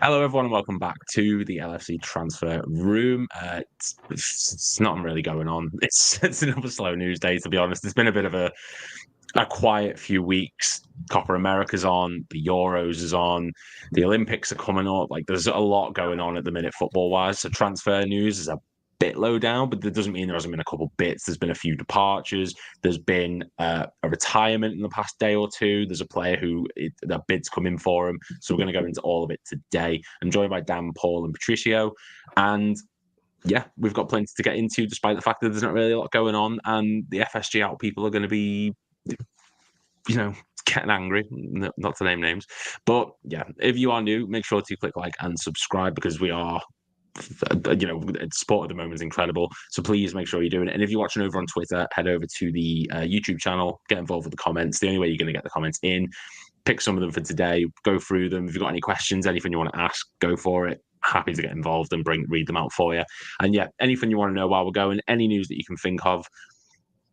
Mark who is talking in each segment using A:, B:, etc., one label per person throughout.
A: Hello, everyone, and welcome back to the LFC transfer room. It's not really going on. It's another slow news day, to be honest. It's been a bit of a quiet few weeks. Copa America's on, the Euros is on, the Olympics are coming up. Like, there's a lot going on at the minute, football-wise. So transfer news is a bit low down, but that doesn't mean there hasn't been a couple bits. There's been a few departures. There's been a retirement in the past day or two. There's a player who that bid's come in for him. So we're going to go into all of it today. I'm joined by Dan, Paul, and Patricio. And yeah, we've got plenty to get into, despite the fact that there's not really a lot going on. And the FSG out people are going to be, getting angry, not to name names. But yeah, if you are new, make sure to click like and subscribe, because we are, support at the moment is incredible. So please make sure you're doing it. And if you're watching over on Twitter, head over to the YouTube channel, get involved with the comments. The only way you're going to get the comments in, pick some of them for today, go through them. If you've got any questions, anything you want to ask, go for it. Happy to get involved and read them out for you. And yeah, anything you want to know while we're going, any news that you can think of,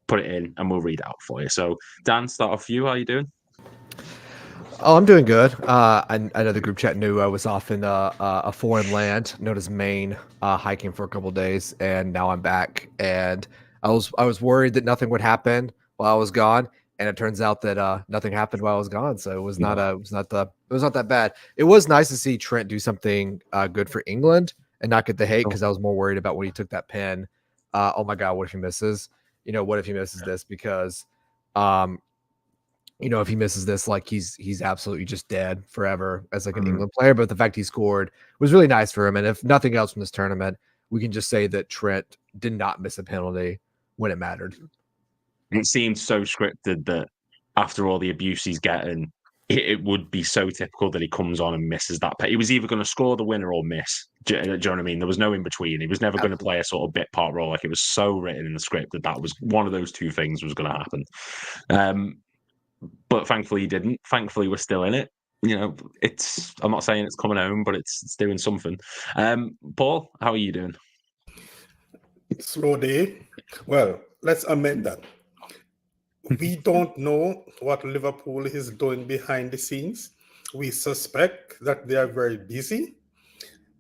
A: put it in and we'll read it out for you. So Dan, start off for you. How are you doing?
B: Oh, I'm doing good. I know the group chat knew I was off in a foreign land known as Maine, hiking for a couple of days, and now I'm back. And I was worried that nothing would happen while I was gone, and it turns out that nothing happened while I was gone. So it was not that bad. It was nice to see Trent do something good for England and not get the hate, because I was more worried about when he took that pen. Oh my God, what if he misses? What if he misses this? Because if he misses this, like he's absolutely just dead forever as like an England player. But the fact he scored was really nice for him. And if nothing else from this tournament, we can just say that Trent did not miss a penalty when it mattered.
A: It seemed so scripted that after all the abuse he's getting, it would be so typical that he comes on and misses that. He was either going to score the winner or miss. Do you know what I mean? There was no in between. He was never going to play a sort of bit part role. Like, it was so written in the script that was one of those two things was going to happen. But thankfully he didn't. Thankfully we're still in it. I'm not saying it's coming home, but it's doing something. Paul, how are you doing?
C: Slow day. Well, let's amend that. We don't know what Liverpool is doing behind the scenes. We suspect that they are very busy.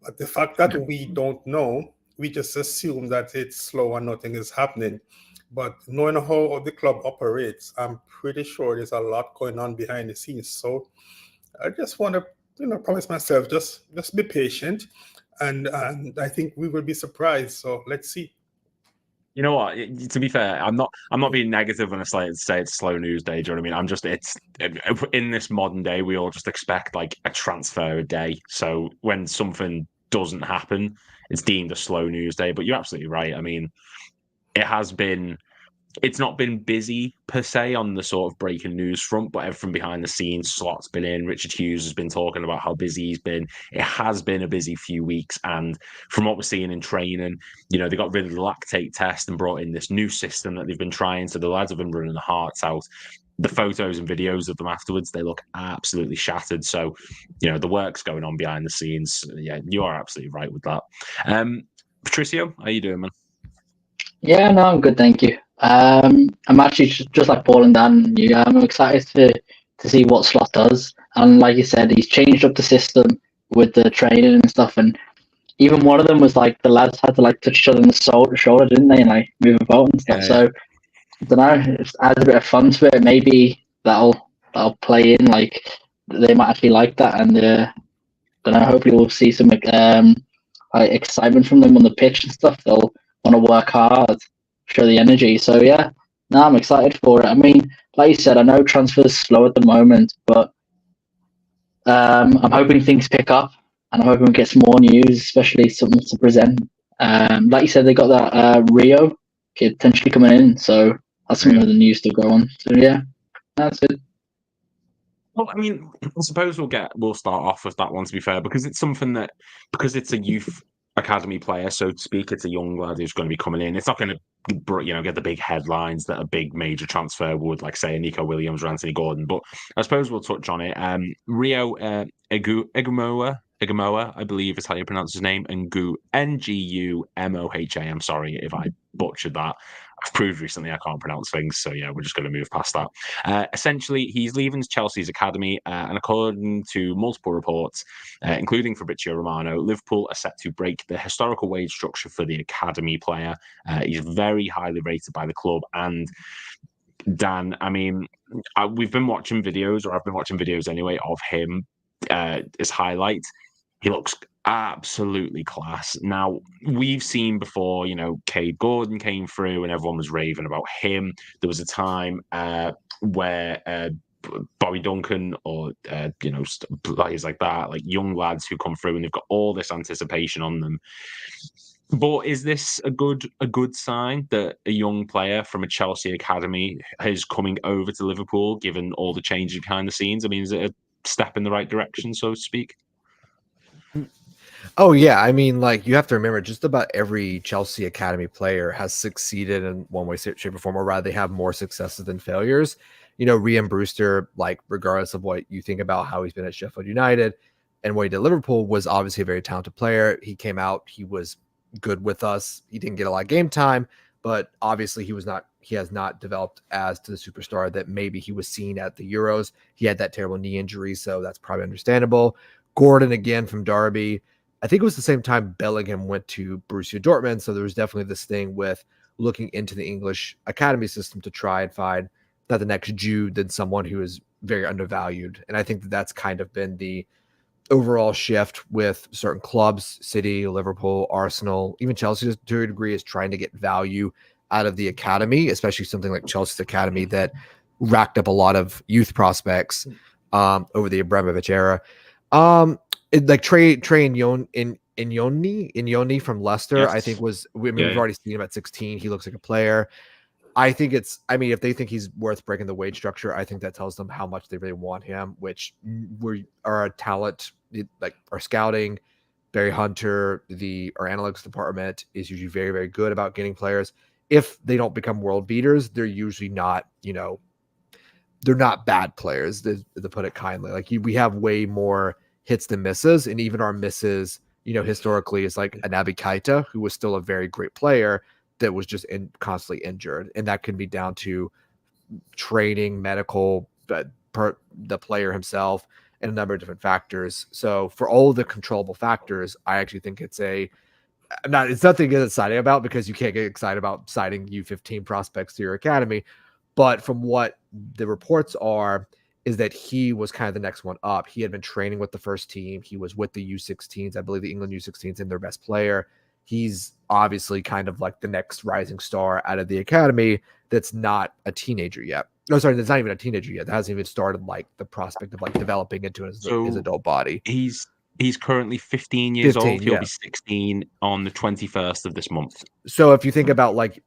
C: But the fact that we don't know, we just assume that it's slow and nothing is happening. But knowing how the club operates, I'm pretty sure there's a lot going on behind the scenes. So I just want to, promise myself, just be patient, and I think we will be surprised. So let's see.
A: You know what? To be fair, I'm not being negative when I say it's slow news day. Do you know what I mean? It's in this modern day, we all just expect like a transfer a day. So when something doesn't happen, it's deemed a slow news day. But you're absolutely right. I mean, it's not been busy per se on the sort of breaking news front, but everything behind the scenes, Slot's been in, Richard Hughes has been talking about how busy he's been. It has been a busy few weeks. And from what we're seeing in training, they got rid of the lactate test and brought in this new system that they've been trying. So the lads have been running their hearts out. The photos and videos of them afterwards, they look absolutely shattered. So, the work's going on behind the scenes. Yeah, you are absolutely right with that. Patricio, how you doing, man?
D: Yeah, no, I'm good, thank you. I'm actually just like Paul and Dan. I'm excited to see what Slot does. And like you said, he's changed up the system with the training and stuff. And even one of them was like the lads had to like touch each other in the shoulder, didn't they? And like move about and stuff. Yeah. So I don't know, it adds a bit of fun to it. Maybe that'll play in. Like they might actually like that. And don't know. Hopefully we'll see some excitement from them on the pitch and stuff. They'll want to work hard, show the energy. So yeah, no, I'm excited for it. I mean, like you said, I know transfers slow at the moment, but I'm hoping things pick up, and I'm hoping we get some more news, especially something to present. Like you said, they got that Rio kid potentially coming in, so that's some of the news to go on. So yeah, that's it.
A: Well, I mean, I suppose we'll start off with that one, to be fair, because it's something that, because it's a youth academy player, so to speak, it's a young lad who's going to be coming in. It's not going to get the big headlines that a big major transfer would, like say Nico Williams or Anthony Gordon, but I suppose we'll touch on it. Rio Ngumoha, I believe is how you pronounce his name, Ngumoha. I'm sorry if I butchered that. I've proved recently I can't pronounce things, so yeah, we're just going to move past that. Essentially, he's leaving Chelsea's academy, and according to multiple reports, including Fabrizio Romano, Liverpool are set to break the historical wage structure for the academy player. He's very highly rated by the club, and Dan, I mean, we've been watching videos, or I've been watching videos anyway, of him as highlights. He looks absolutely class. Now, we've seen before, Cade Gordon came through and everyone was raving about him. There was a time where Bobby Duncan or, players like that, like young lads who come through and they've got all this anticipation on them. But is this a good sign that a young player from a Chelsea academy is coming over to Liverpool, given all the changes behind the scenes? I mean, is it a step in the right direction, so to speak?
B: Oh yeah, I mean, like you have to remember, just about every Chelsea academy player has succeeded in one way, shape, or form, or rather, they have more successes than failures. Rhian Brewster, like regardless of what you think about how he's been at Sheffield United and what he did at Liverpool, was obviously a very talented player. He came out, he was good with us. He didn't get a lot of game time, but obviously he has not developed as to the superstar that maybe he was seen at the Euros. He had that terrible knee injury, so that's probably understandable. Gordon, again, from Derby. I think it was the same time Bellingham went to Borussia Dortmund, so there was definitely this thing with looking into the English academy system to try and find not the next Jude, then someone who is very undervalued. And I think that that's kind of been the overall shift with certain clubs, City, Liverpool, Arsenal, even Chelsea to a degree, is trying to get value out of the academy, especially something like Chelsea's academy that racked up a lot of youth prospects over the Abramovich era. Like Trey Inyoni from Leicester,
A: Yes.
B: I think we've already seen him at 16. He looks like a player. I think if they think he's worth breaking the wage structure, I think that tells them how much they really want him, which our talent, like our scouting, Barry Hunter, our analytics department is usually very, very good about getting players. If they don't become world beaters, they're usually not, they're not bad players, to put it kindly. Like we have way more hits than misses, and even our misses, historically is like Anabi Keita, who was still a very great player that was just constantly injured, and that can be down to training, medical, the player himself, and a number of different factors. So for all the controllable factors, I actually think it's nothing to get excited about, because you can't get excited about citing U15 prospects to your academy. But from what the reports are, is that he was kind of the next one up. He had been training with the first team. He was with the U16s, I believe the England U16s, and their best player. He's obviously kind of like the next rising star out of the academy that's not a teenager yet. No, sorry, that's not even a teenager yet. That hasn't even started like the prospect of like developing into his adult body.
A: He's currently 15 years
B: 15,
A: old. He'll
B: yeah.
A: be 16 on the 21st of this month.
B: So if you think about like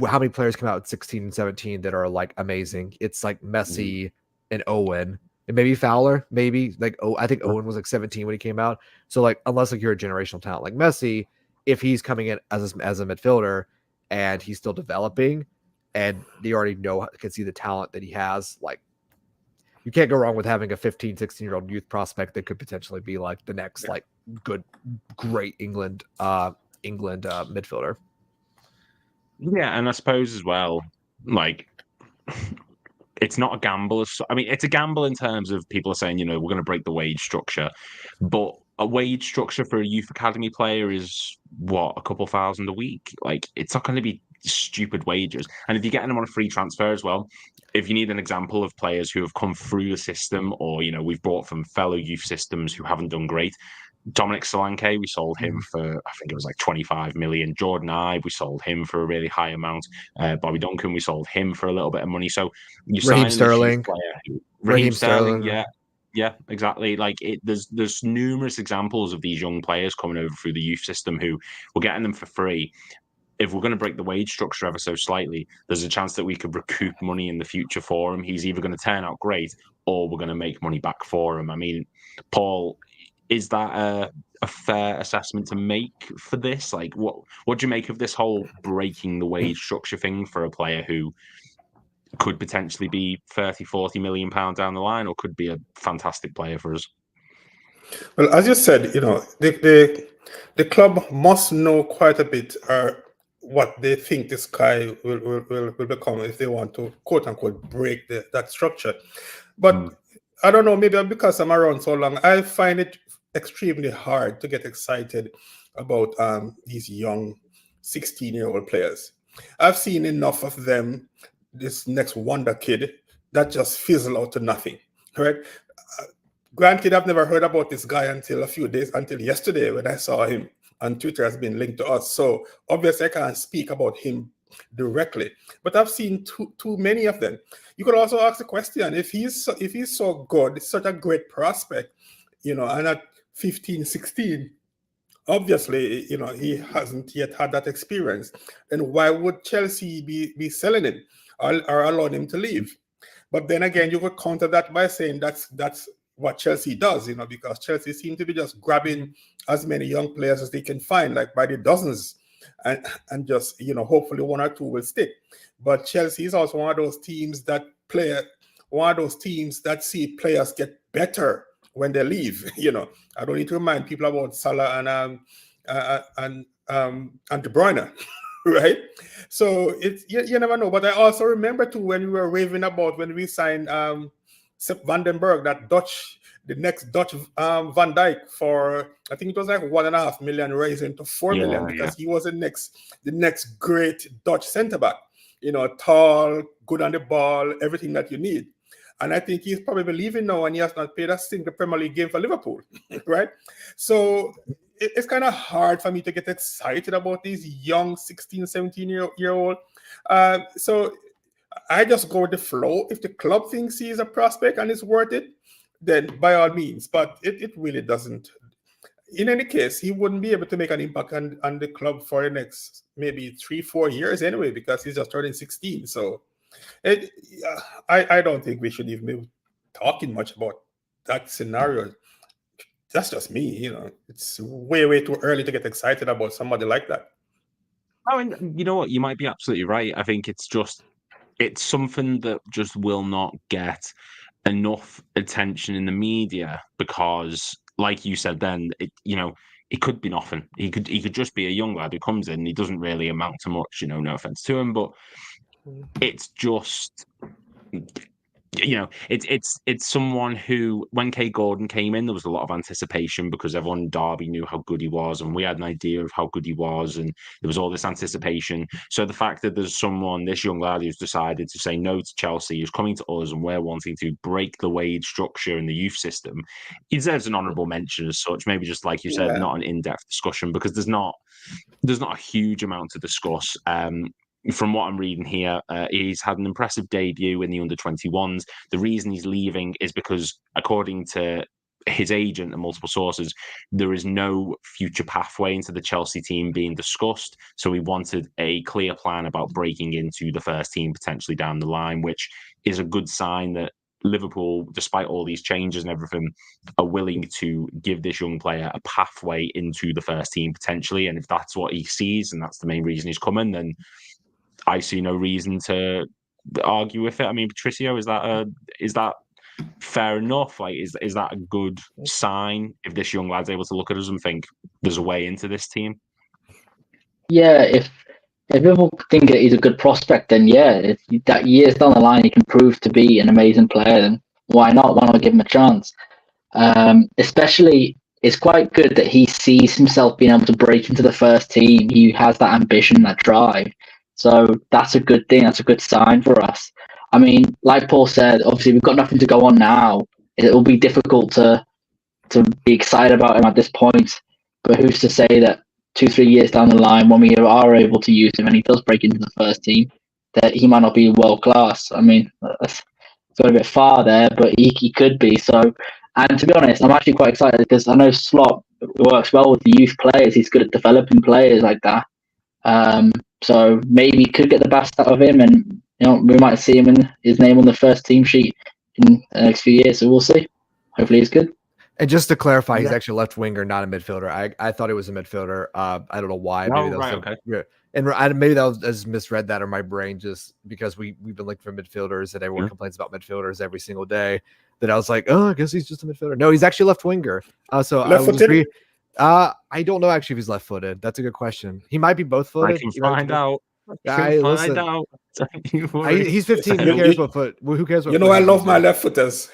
B: how many players come out at 16 and 17 that are like amazing, it's like Messi and Owen and maybe Fowler, maybe like I think Owen was like 17 when he came out. So like unless like you're a generational talent like Messi, if he's coming in as a midfielder and he's still developing, and they already can see the talent that he has, like you can't go wrong with having a 15, 16-year-old youth prospect that could potentially be like the next like great England midfielder.
A: Yeah, and I suppose as well, like it's not a gamble. I mean, it's a gamble in terms of people are saying, we're going to break the wage structure, but a wage structure for a youth academy player is what, a couple thousand a week? Like, it's not going to be stupid wages. And if you're getting them on a free transfer as well, if you need an example of players who have come through the system, or we've brought from fellow youth systems who haven't done great. Dominic Solanke, we sold him for, I think it was like 25 million. Jordan Ibe, we sold him for a really high amount. Bobby Duncan, we sold him for a little bit of money. So you sign
B: Sterling.
A: Raheem Sterling, yeah, exactly. Like there's numerous examples of these young players coming over through the youth system who we're getting them for free. If we're going to break the wage structure ever so slightly, there's a chance that we could recoup money in the future for him. He's either going to turn out great, or we're going to make money back for him. I mean, Paul, is that a fair assessment to make for this? Like, what do you make of this whole breaking the wage structure thing for a player who could potentially be 30, 40 million pounds down the line, or could be a fantastic player for us?
C: Well, as you said, the club must know quite a bit what they think the sky will become if they want to quote unquote break that structure. But I don't know, maybe because I'm around so long, I find it extremely hard to get excited about these young 16-year-old players. I've seen enough of them, this next wonder kid, that just fizzle out to nothing, right? Granted, I've never heard about this guy until yesterday when I saw him on Twitter has been linked to us. So obviously I can't speak about him directly, but I've seen too many of them. You could also ask the question, if he's so good, such a great prospect, and at 15, 16, obviously, he hasn't yet had that experience. And why would Chelsea be selling him or allowing him to leave? But then again, you could counter that by saying that's what Chelsea does, because Chelsea seem to be just grabbing as many young players as they can find, like by the dozens, and just, hopefully one or two will stick. But Chelsea is also one of those teams that see players get better when they leave. I don't need to remind people about Salah and De Bruyne, right? So it's you never know. But I also remember too when we were raving about when we signed Sepp Vandenberg, the next Dutch Van Dijk for, I think it was like 1.5 million, raising to 4 million because he was the next great Dutch centre back. Tall, good on the ball, everything that you need. And I think he's probably leaving now, and he has not played a single Premier League game for Liverpool, right? So it's kind of hard for me to get excited about these young 16, 17-year-old. So I just go with the flow. If the club thinks he's a prospect and it's worth it, then by all means. But it really doesn't. In any case, he wouldn't be able to make an impact on the club for the next maybe 3-4 years anyway, because he's just turning 16. So I don't think we should even be talking much about that scenario. That's just me, It's way too early to get excited about somebody like that.
A: I mean, you know what? You might be absolutely right. I think it's something that just will not get enough attention in the media because, like you said, then it could be nothing. He could just be a young lad who comes in. He doesn't really amount to much. No offense to him, but it's just. It's someone who, when Kay Gordon came in, there was a lot of anticipation because everyone in Derby knew how good he was, and we had an idea of how good he was, and there was all this anticipation. So the fact that there's this young lad who's decided to say no to Chelsea, who's coming to us, and we're wanting to break the wage structure in the youth system, he deserves an honourable mention as such. Maybe just like you said, not an in-depth discussion because there's not a huge amount to discuss. From what I'm reading here, he's had an impressive debut in the under-21s. The reason he's leaving is because, according to his agent and multiple sources, there is no future pathway into the Chelsea team being discussed. So he wanted a clear plan about breaking into the first team potentially down the line, which is a good sign that Liverpool, despite all these changes and everything, are willing to give this young player a pathway into the first team potentially. And if that's what he sees and that's the main reason he's coming, then I see no reason to argue with it. I mean, Patricio, is that fair enough? Like, is that a good sign if this young lad's able to look at us and think there's a way into this team?
D: Yeah, if people think that he's a good prospect, then that years down the line he can prove to be an amazing player. Then why not? Why not give him a chance? Especially, it's quite good that he sees himself being able to break into the first team. He has that ambition, that drive. So that's a good thing. That's a good sign for us. I mean, like Paul said, obviously we've got nothing to go on now. It will be difficult to be excited about him at this point. But who's to say that 2-3 years down the line, when we are able to use him and he does break into the first team, that he might not be world class? I mean, that's got a bit far there, but he could be. So, and to be honest, I'm actually quite excited because I know Slot works well with the youth players. He's good at developing players like that. So maybe he could get the best out of him, and we might see him in his name on the first team sheet in the next few years. So we'll see. Hopefully, he's good.
B: And just to clarify, he's actually a left winger, not a midfielder. I thought he was a midfielder. I don't know why. Maybe
A: Okay.
B: And maybe that was, I just misread that, or my brain, just because we've been looking for midfielders and everyone complains about midfielders every single day. That I was like, oh, I guess he's just a midfielder. No, he's actually a left winger. So I don't know actually if he's left-footed. That's a good question. He might be both-footed.
A: I can find out.
B: Listen,
A: Don't you worry.
B: he's 15. Who cares what foot? Who cares what?
C: You know,
B: foot
C: I
B: he
C: love my
B: uses?
C: left footers.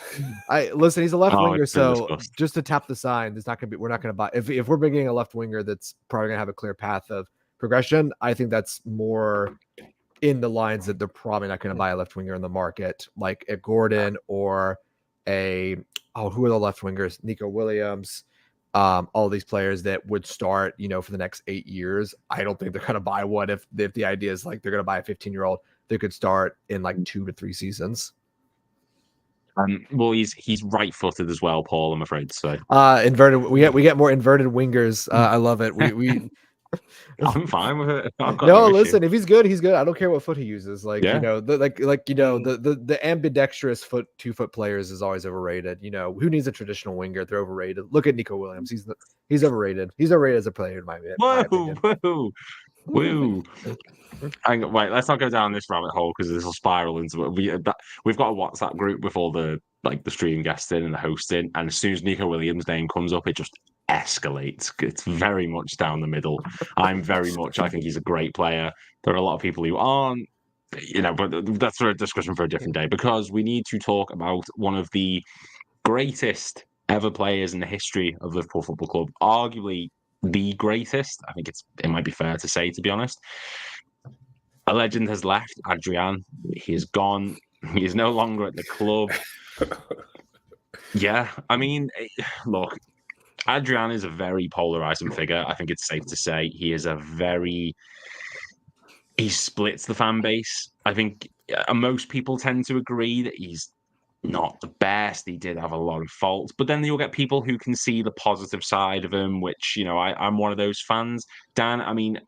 B: Listen. He's a left
A: Oh,
B: winger,
A: it's been
B: so
A: discussed.
B: just to tap the sign, there's not gonna be. We're not gonna buy if we're bringing a left winger that's probably gonna have a clear path of progression. I think that's more in the lines that they're probably not gonna buy a left winger in the market, like a Gordon or who are the left wingers? Nico Williams. All these players that would start, for the next 8 years. I don't think they're going to buy one if the idea is like they're going to buy a 15-year-old that could start in like 2 to 3 seasons.
A: Well, he's right-footed as well, Paul. I'm afraid to say.
B: Inverted. We get more inverted wingers. I love it. We
A: I'm fine with it. I've got
B: no,
A: issue.
B: listen. If he's good, he's good. I don't care what foot he uses. Like
A: Yeah.
B: the ambidextrous 2-foot players is always overrated. Who needs a traditional winger? They're overrated. Look at Nico Williams. He's overrated. He's overrated as a player in my opinion.
A: Woo. Wait, let's not go down this rabbit hole because this will spiral into it. We've got a WhatsApp group with all the stream guesting and the hosting, and as soon as Nico Williams' name comes up, it just escalates. It's very much down the middle. I think he's a great player. There are a lot of people who aren't, but that's for a discussion for a different day, because we need to talk about one of the greatest ever players in the history of Liverpool Football Club, arguably the greatest. I think it might be fair to say, to be honest. A legend has left, Adrian. He is gone. He is no longer at the club. Yeah, I mean, look, Adrian is a very polarizing figure. I think it's safe to say he splits the fan base. I think most people tend to agree that he's not the best. He did have a lot of faults, but then you'll get people who can see the positive side of him, which, I'm one of those fans. Dan, I mean,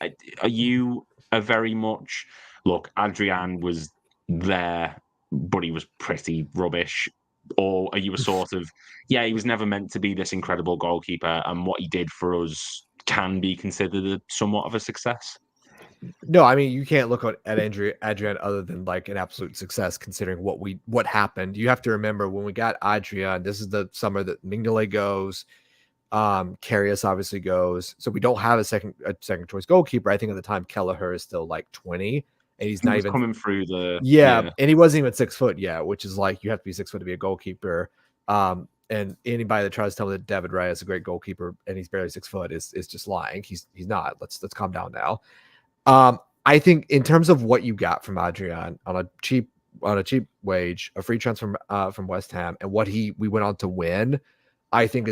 A: are you a very much, look, Adrian was there, but he was pretty rubbish? Or are you a sort of, he was never meant to be this incredible goalkeeper, and what he did for us can be considered somewhat of a success?
B: No, I mean, you can't look at Adrian other than like an absolute success, considering what happened. You have to remember when we got Adrian, this is the summer that Mignolet goes, Karius obviously goes. So we don't have a second choice goalkeeper. I think at the time Kelleher is still like 20, and he's not even
A: coming through the
B: and he wasn't even 6 foot yet, which is like you have to be 6 foot to be a goalkeeper. And anybody that tries to tell me that David Raya is a great goalkeeper and he's barely 6 foot is just lying. He's not. Let's calm down now. I think in terms of what you got from Adrian on a cheap wage, a free transfer from West Ham, and what we went on to win, I think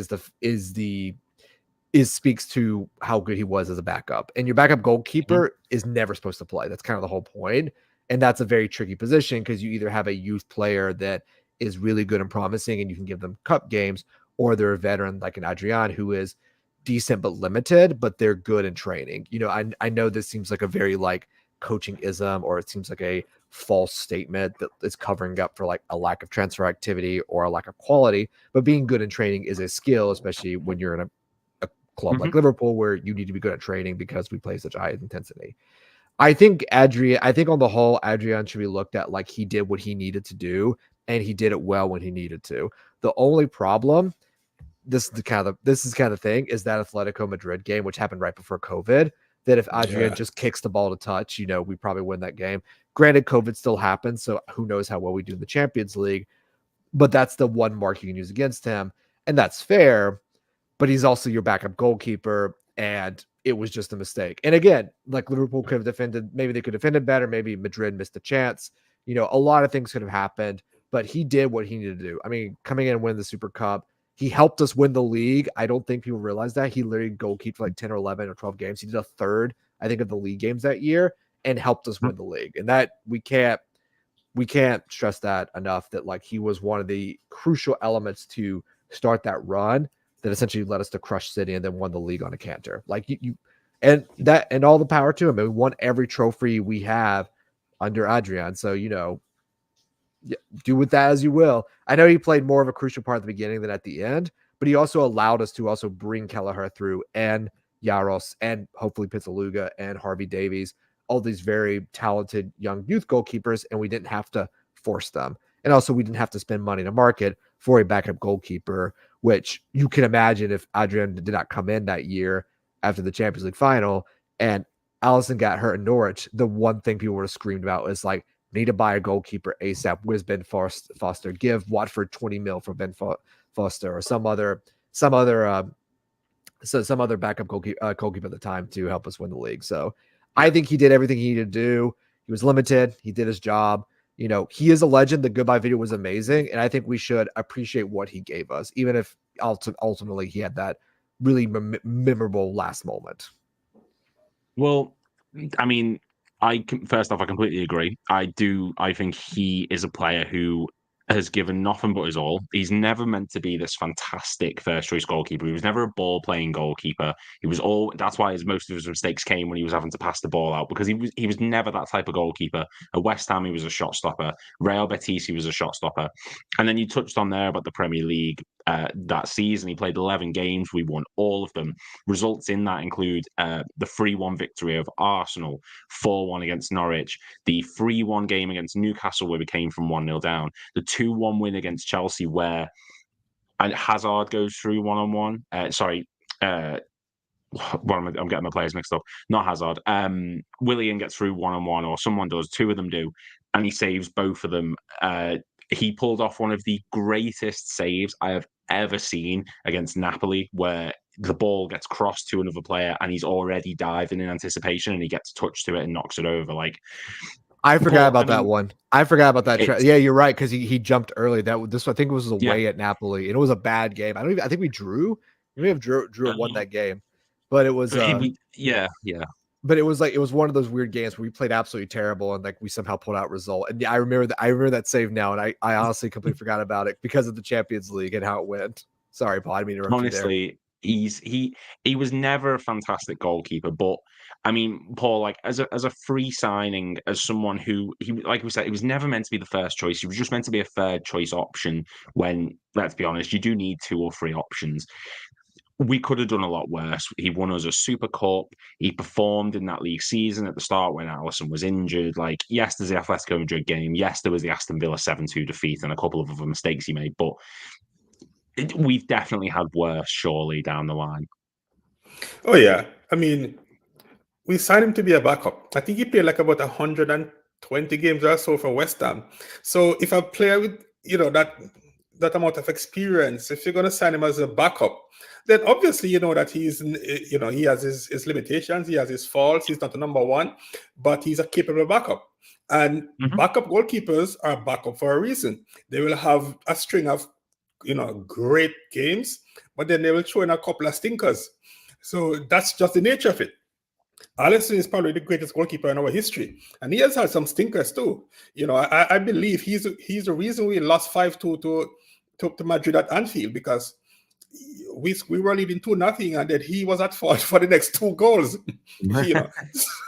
B: speaks to how good he was as a backup. And your backup goalkeeper is never supposed to play. That's kind of the whole point. And that's a very tricky position because you either have a youth player that is really good and promising and you can give them cup games, or they're a veteran like an Adrian who is decent but limited, but they're good in training. I know this seems like a very like coaching ism, or it seems like a false statement that is covering up for like a lack of transfer activity or a lack of quality, but being good in training is a skill, especially when you're in a club like Liverpool where you need to be good at training because we play such high intensity. I think on the whole, Adrian should be looked at like he did what he needed to do, and he did it well when he needed to. The only problem, this is kind of the thing, is that Atletico Madrid game, which happened right before COVID, that if Adrian just kicks the ball to touch, we probably win that game. Granted, COVID still happens, so who knows how well we do in the Champions League, but that's the one mark you can use against him, and that's fair, but he's also your backup goalkeeper, and it was just a mistake. And again, like Liverpool could have defended, maybe they could have defended better, maybe Madrid missed a chance. A lot of things could have happened, but he did what he needed to do. I mean, coming in and winning the Super Cup, he helped us win the league. I don't think people realize that. He literally goalkeeped for like 10 or 11 or 12 games. He did a third, I think, of the league games that year and helped us win the league. And that we can't stress that enough, that like he was one of the crucial elements to start that run that essentially led us to crush City and then won the league on a canter. Like and all the power to him. And we won every trophy we have under Adrian. So, do with that as you will. I know he played more of a crucial part at the beginning than at the end, but he also allowed us to also bring Kelleher through, and Yaros, and hopefully Pizzaluga and Harvey Davies, all these very talented young youth goalkeepers, and we didn't have to force them. And also we didn't have to spend money to market for a backup goalkeeper which you can imagine if Adrian did not come in that year after the Champions League final and Alisson got hurt in Norwich, the one thing people would have screamed about was like, need to buy a goalkeeper ASAP. Where's Ben Foster? Give Watford 20 mil for Ben Foster or some other backup goalkeeper at the time to help us win the league. So I think he did everything he needed to do. He was limited. He did his job. You know, he is a legend. The goodbye video was amazing. And I think we should appreciate what he gave us, even if ultimately he had that really memorable last moment.
A: Well, I mean, first off, I completely agree. I think he is a player who has given nothing but his all. He's never meant to be this fantastic first choice goalkeeper. He was never a ball playing goalkeeper. That's why most of his mistakes came when he was having to pass the ball out, because he was never that type of goalkeeper. At West Ham, he was a shot stopper. Real Betis, he was a shot stopper. And then you touched on there about the Premier League. That season, he played 11 games. We won all of them. Results in that include the 3-1 victory of Arsenal, 4-1 against Norwich, the 3-1 game against Newcastle where we came from 1-0 down, the 2-1 win against Chelsea where Hazard goes through one-on-one. I'm getting my players mixed up. Not Hazard. Willian gets through one-on-one, or someone does. Two of them do, and he saves both of them. He pulled off one of the greatest saves I have ever seen against Napoli, where the ball gets crossed to another player and he's already diving in anticipation and he gets touched to it and knocks it over. Like,
B: I forgot about that one. I forgot about that. Yeah, you're right, because he jumped early. I think it was away at Napoli, and it was a bad game. I think we drew. We may have drew and won that game, but it was
A: yeah.
B: But it was one of those weird games where we played absolutely terrible and like we somehow pulled out a result. And I remember that save now, and I honestly completely forgot about it because of the Champions League and how it went. Sorry, Paul, I didn't mean to interrupt you there.
A: Honestly, he was never a fantastic goalkeeper, but I mean, Paul, like as a free signing, as someone who like we said, he was never meant to be the first choice. He was just meant to be a third choice option when, let's be honest, you do need 2 or 3 options. We could have done a lot worse. He won us a Super Cup. He performed in that league season at the start when Alisson was injured. Like, yes, there's the Atletico Madrid game. Yes, there was the Aston Villa 7-2 defeat and a couple of other mistakes he made, but we've definitely had worse, surely, down the line.
C: Oh, yeah. I mean, we signed him to be a backup. I think he played like about 120 games or so for West Ham. So if a player with, that amount of experience, if you're going to sign him as a backup, then obviously you know that he has his limitations, he has his faults, he's not the number one, but he's a capable backup. And backup goalkeepers are backup for a reason. They will have a string of great games, but then they will throw in a couple of stinkers. So that's just the nature of it. Alisson is probably the greatest goalkeeper in our history, and he has had some stinkers too. I believe he's the reason we lost 5-2 to Madrid at Anfield, because we were leading 2-0, and then he was at fault for the next 2 goals.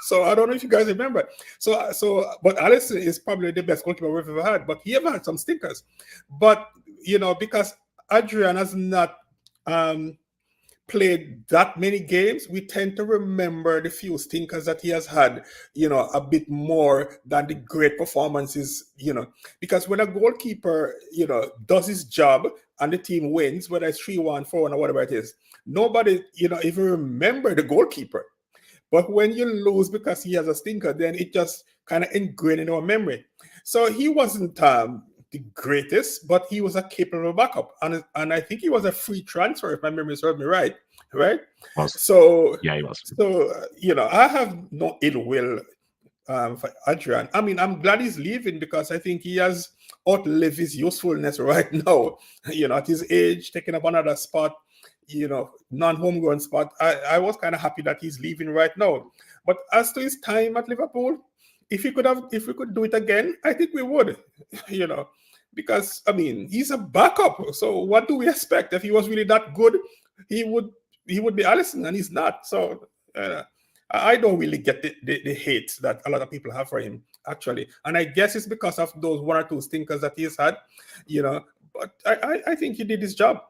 C: So I don't know if you guys remember. But Alisson is probably the best goalkeeper we've ever had, but he ever had some stinkers. But because Adrian has not played that many games, we tend to remember the few stinkers that he has had, a bit more than the great performances, because when a goalkeeper, does his job and the team wins, whether it's 3-1, 4-1, or whatever it is, nobody, even remember the goalkeeper. But when you lose because he has a stinker, then it just kind of ingrained in our memory. So he wasn't the greatest, but he was a capable backup, and I think he was a free transfer, if my memory serves me right? So
A: yeah, he was.
C: So I have no ill will for Adrian. I mean, I'm glad he's leaving, because I think he has outlived his usefulness right now. At his age, taking up another spot, non-homegrown spot. I was kind of happy that he's leaving right now. But as to his time at Liverpool, if we could do it again, I think we would, because I mean, he's a backup. So what do we expect? If he was really that good, he would be Alisson, and he's not. So I don't really get the hate that a lot of people have for him, actually. And I guess it's because of those 1 or 2 stinkers that he's had, But I think he did his job.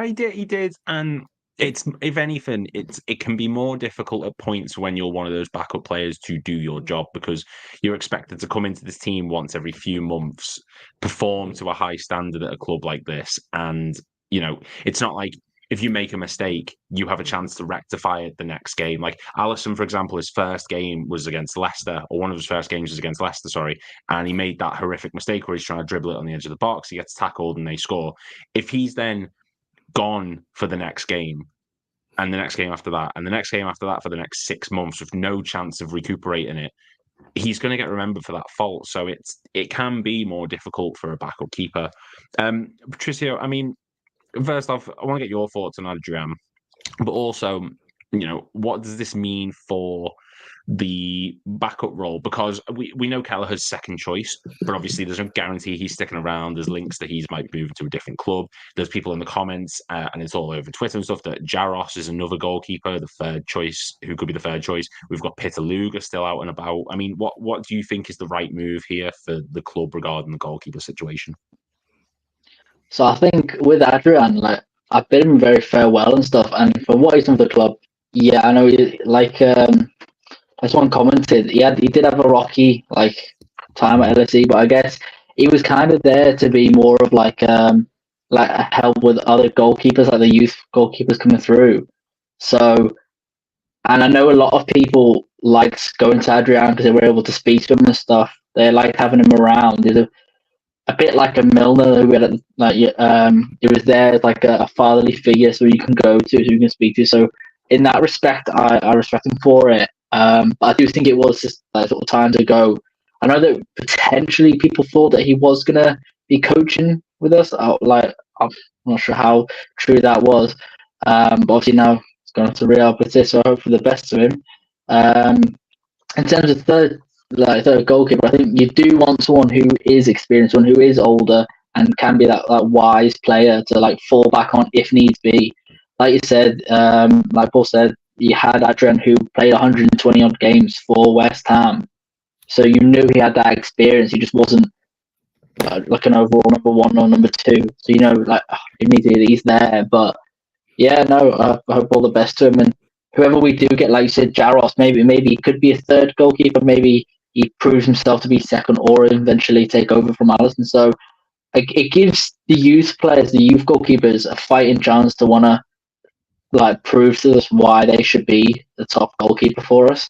A: He did, and It's, if anything, it can be more difficult at points when you're one of those backup players to do your job, because you're expected to come into this team once every few months, perform to a high standard at a club like this, and it's not like if you make a mistake, you have a chance to rectify it the next game. Like Alisson, for example, his first game was against Leicester, or one of his first games was against Leicester, sorry, and he made that horrific mistake where he's trying to dribble it on the edge of the box. He gets tackled and they score. If he's then gone for the next game, and the next game after that, and the next game after that for the next 6 months with no chance of recuperating it, he's going to get remembered for that fault. So it can be more difficult for a backup keeper. Patricio, I mean, first off, I want to get your thoughts on Adrian, but also, what does this mean for the backup role? Because we know Kelleher's second choice, but obviously there's no guarantee he's sticking around. There's links that he might be moving to a different club. There's people in the comments, and it's all over Twitter and stuff, that Jaros is another goalkeeper, the third choice, who could be the third choice. We've got Peter Luger still out and about. I mean, what do you think is the right move here for the club regarding the goalkeeper situation?
D: So I think with Adrian, like, I've bid him very farewell and stuff, and for what he's done for the club, yeah, I know. As one commented, he did have a rocky time at LSE, but I guess he was kind of there to be more of like a help with other goalkeepers, like the youth goalkeepers coming through. So, and I know a lot of people liked going to Adrian because they were able to speak to him and stuff. They liked having him around. He's a bit like a Milner, who had it was there as like a fatherly figure, so you can go to, who you can speak to. So in that respect, I respect him for it. But I do think it was just sort of time to go. I know that potentially people thought that he was gonna be coaching with us. I'm not sure how true that was. But obviously now it's gone to Real Betis, so I hope for the best of him. In terms of third goalkeeper, I think you do want someone who is experienced, someone who is older and can be that wise player to fall back on if needs be. Like you said, like Paul said, you had Adrian who played 120 odd games for West Ham, so you knew he had that experience. He just wasn't like an overall number one or number two. So immediately he's there. But yeah, no, I hope all the best to him, and whoever we do get, like you said, Jaros, maybe he could be a third goalkeeper. Maybe he proves himself to be second, or eventually take over from Alisson. So it gives the youth players, the youth goalkeepers, a fighting chance to want to prove to us why they should be the top goalkeeper for us.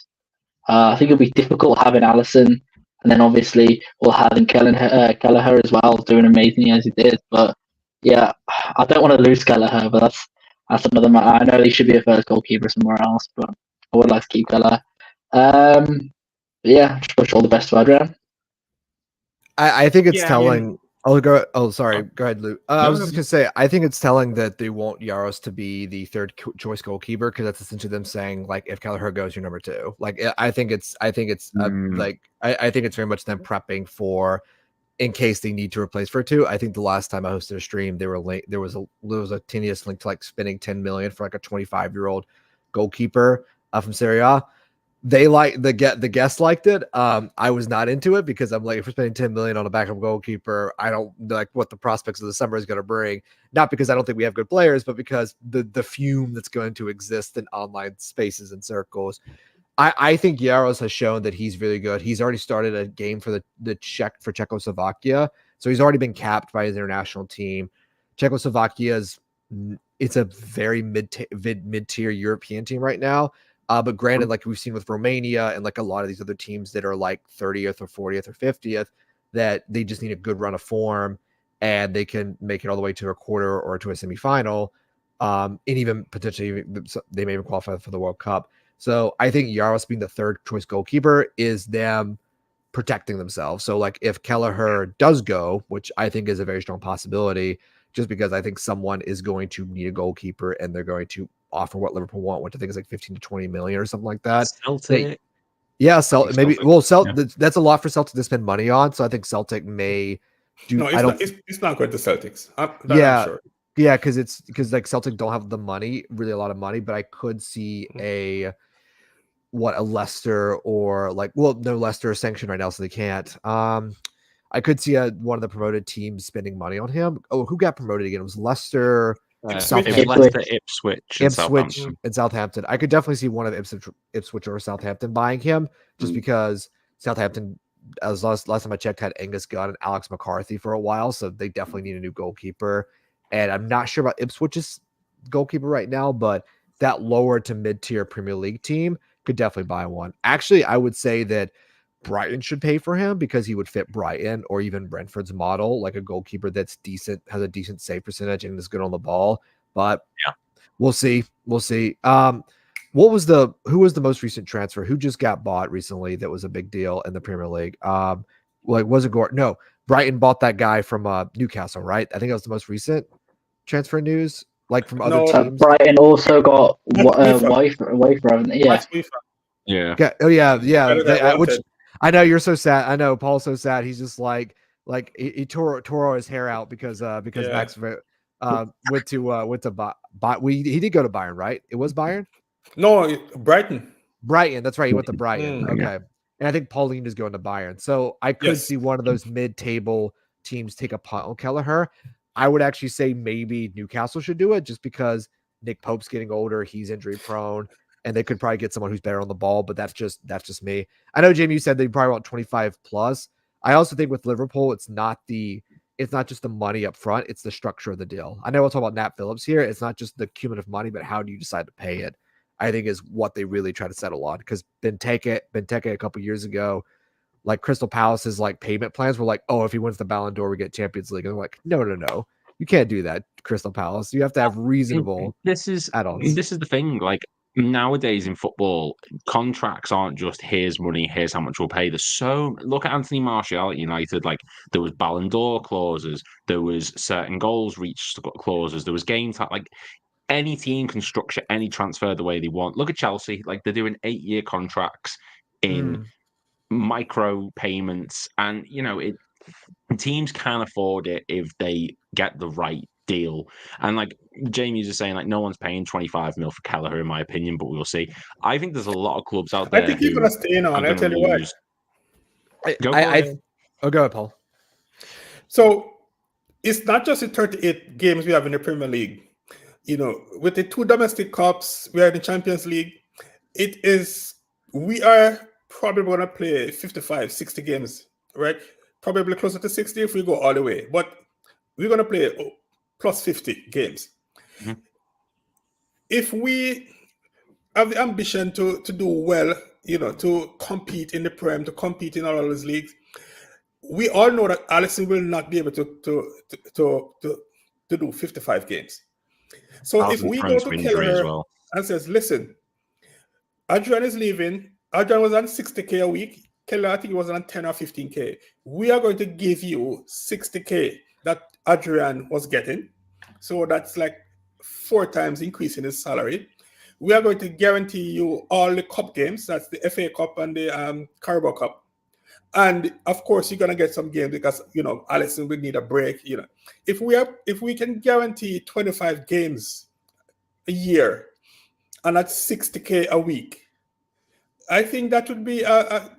D: I think it'll be difficult having Alisson, and then obviously we'll have Kelleher as well, doing amazing as he did. But yeah, I don't want to lose Kelleher, but that's another matter. I know he should be a first goalkeeper somewhere else, but I would like to keep Kelleher. Yeah, just wish all the best to Adrian.
B: I think it's telling. Sorry. Go ahead, Lou. I was just gonna say, I think it's telling that they want Jaros to be the third choice goalkeeper, because that's essentially them saying, if Kelleher goes, you're number two. I think it's I think it's very much them prepping for, in case they need to replace for two. I think the last time I hosted a stream, there was a tenuous link to spending 10 million for a 25-year-old goalkeeper from Serie A. They the guests liked it. I was not into it, because I'm if we're spending 10 million on a backup goalkeeper, I don't like what the prospects of the summer is going to bring. Not because I don't think we have good players, but because the fume that's going to exist in online spaces and circles. I think Jaros has shown that he's really good. He's already started a game for the Czechoslovakia, so he's already been capped by his international team. It's a very mid-tier European team right now. But granted, we've seen with Romania and a lot of these other teams that are 30th or 40th or 50th, that they just need a good run of form and they can make it all the way to a quarter or to a semifinal. And even potentially they may even qualify for the World Cup. So I think Jaros being the third choice goalkeeper is them protecting themselves. So if Kelleher does go, which I think is a very strong possibility, just because I think someone is going to need a goalkeeper and they're going to offer what Liverpool want, which I think is 15 to 20 million or something like that.
A: Celtic.
B: That's a lot for Celtic to spend money on. So I think Celtic may do.
C: No, it's not going to Celtics. I'm sure.
B: Yeah, because Celtic don't have the money, really a lot of money, but I could see a Leicester or no, Leicester is sanctioned right now, so they can't. I could see one of the promoted teams spending money on him. Oh, who got promoted again? It was Leicester.
C: Ipswich.
A: It was Leicester, Ipswich, and
B: Ipswich
A: Southampton.
B: and Southampton. I could definitely see one of Ipswich or Southampton buying him just because Southampton, as last time I checked, had Angus Gunn and Alex McCarthy for a while, so they definitely need a new goalkeeper. And I'm not sure about Ipswich's goalkeeper right now, but that lower to mid-tier Premier League team could definitely buy one. Actually, I would say that Brighton should pay for him because he would fit Brighton or even Brentford's model, like a goalkeeper that's decent, has a decent save percentage and is good on the ball. But
A: yeah,
B: we'll see. We'll see. Who was the most recent transfer? Who just got bought recently that was a big deal in the Premier League? Was it Gordon? No, Brighton bought that guy from Newcastle, right? I think that was the most recent transfer news, like from other teams.
D: Brighton also got wife, haven't they? Yeah.
A: yeah.
B: Oh yeah. Which I know you're so sad. I know Paul's so sad. He's just like he tore his hair out because Max went to he did go to Bayern, right? It was Bayern.
C: No, Brighton.
B: That's right. He went to Brighton. Okay.
A: Yeah.
B: And I think Pauline is going to Bayern. So I could see one of those mid-table teams take a punt on Kelleher. I would actually say maybe Newcastle should do it just because Nick Pope's getting older. He's injury prone. And they could probably get someone who's better on the ball, but that's just me. I know, Jamie, you said they probably want 25 plus. I also think with Liverpool, it's not just the money up front, it's the structure of the deal. I know we'll talk about Nat Phillips here. It's not just the cumulative money, but how do you decide to pay it? I think is what they really try to settle on. Because Benteke a couple years ago, like Crystal Palace's like payment plans were like, oh, if he wins the Ballon d'Or, we get Champions League. And they're like, no. You can't do that, Crystal Palace. You have to have reasonable add-ons.
A: This is the thing. Like nowadays in football, contracts aren't just here's money, here's how much we'll pay. There's look at Anthony Martial at United. Like there was Ballon d'Or clauses, there was certain goals reached clauses, there was game time. Like any team can structure any transfer the way they want. Look at Chelsea. Like they're doing 8-year contracts in micro payments, and teams can afford it if they get the right deal. And like Jamie was just saying, like no one's paying 25 mil for Kelleher, in my opinion, but we'll see. I think there's a lot of clubs out there.
C: I think he's gonna stay on. I'll tell you what.
B: Go ahead, Paul. So
C: it's not just the 38 games we have in the Premier League. With the 2 domestic cups, we are in the Champions League. We are probably going to play 55, 60 games, right? Probably closer to 60 if we go all the way. But we're going to play plus 50 games. Mm-hmm. If we have the ambition to do well, to compete in the Prem, to compete in all of those leagues, we all know that Alisson will not be able to do 55 games. So if we go to Kelleher and says, listen, Adrian is leaving. Adrian was on 60K a week. Kelleher, I think he was on 10 or 15K. We are going to give you 60K that Adrian was getting. So that's like 4 times increase in his salary. We are going to guarantee you all the cup games. That's the FA Cup and the Carabao Cup. And of course, you're gonna get some games because Alisson will need a break. If we can guarantee 25 games a year, and that's 60K a week, I think that would be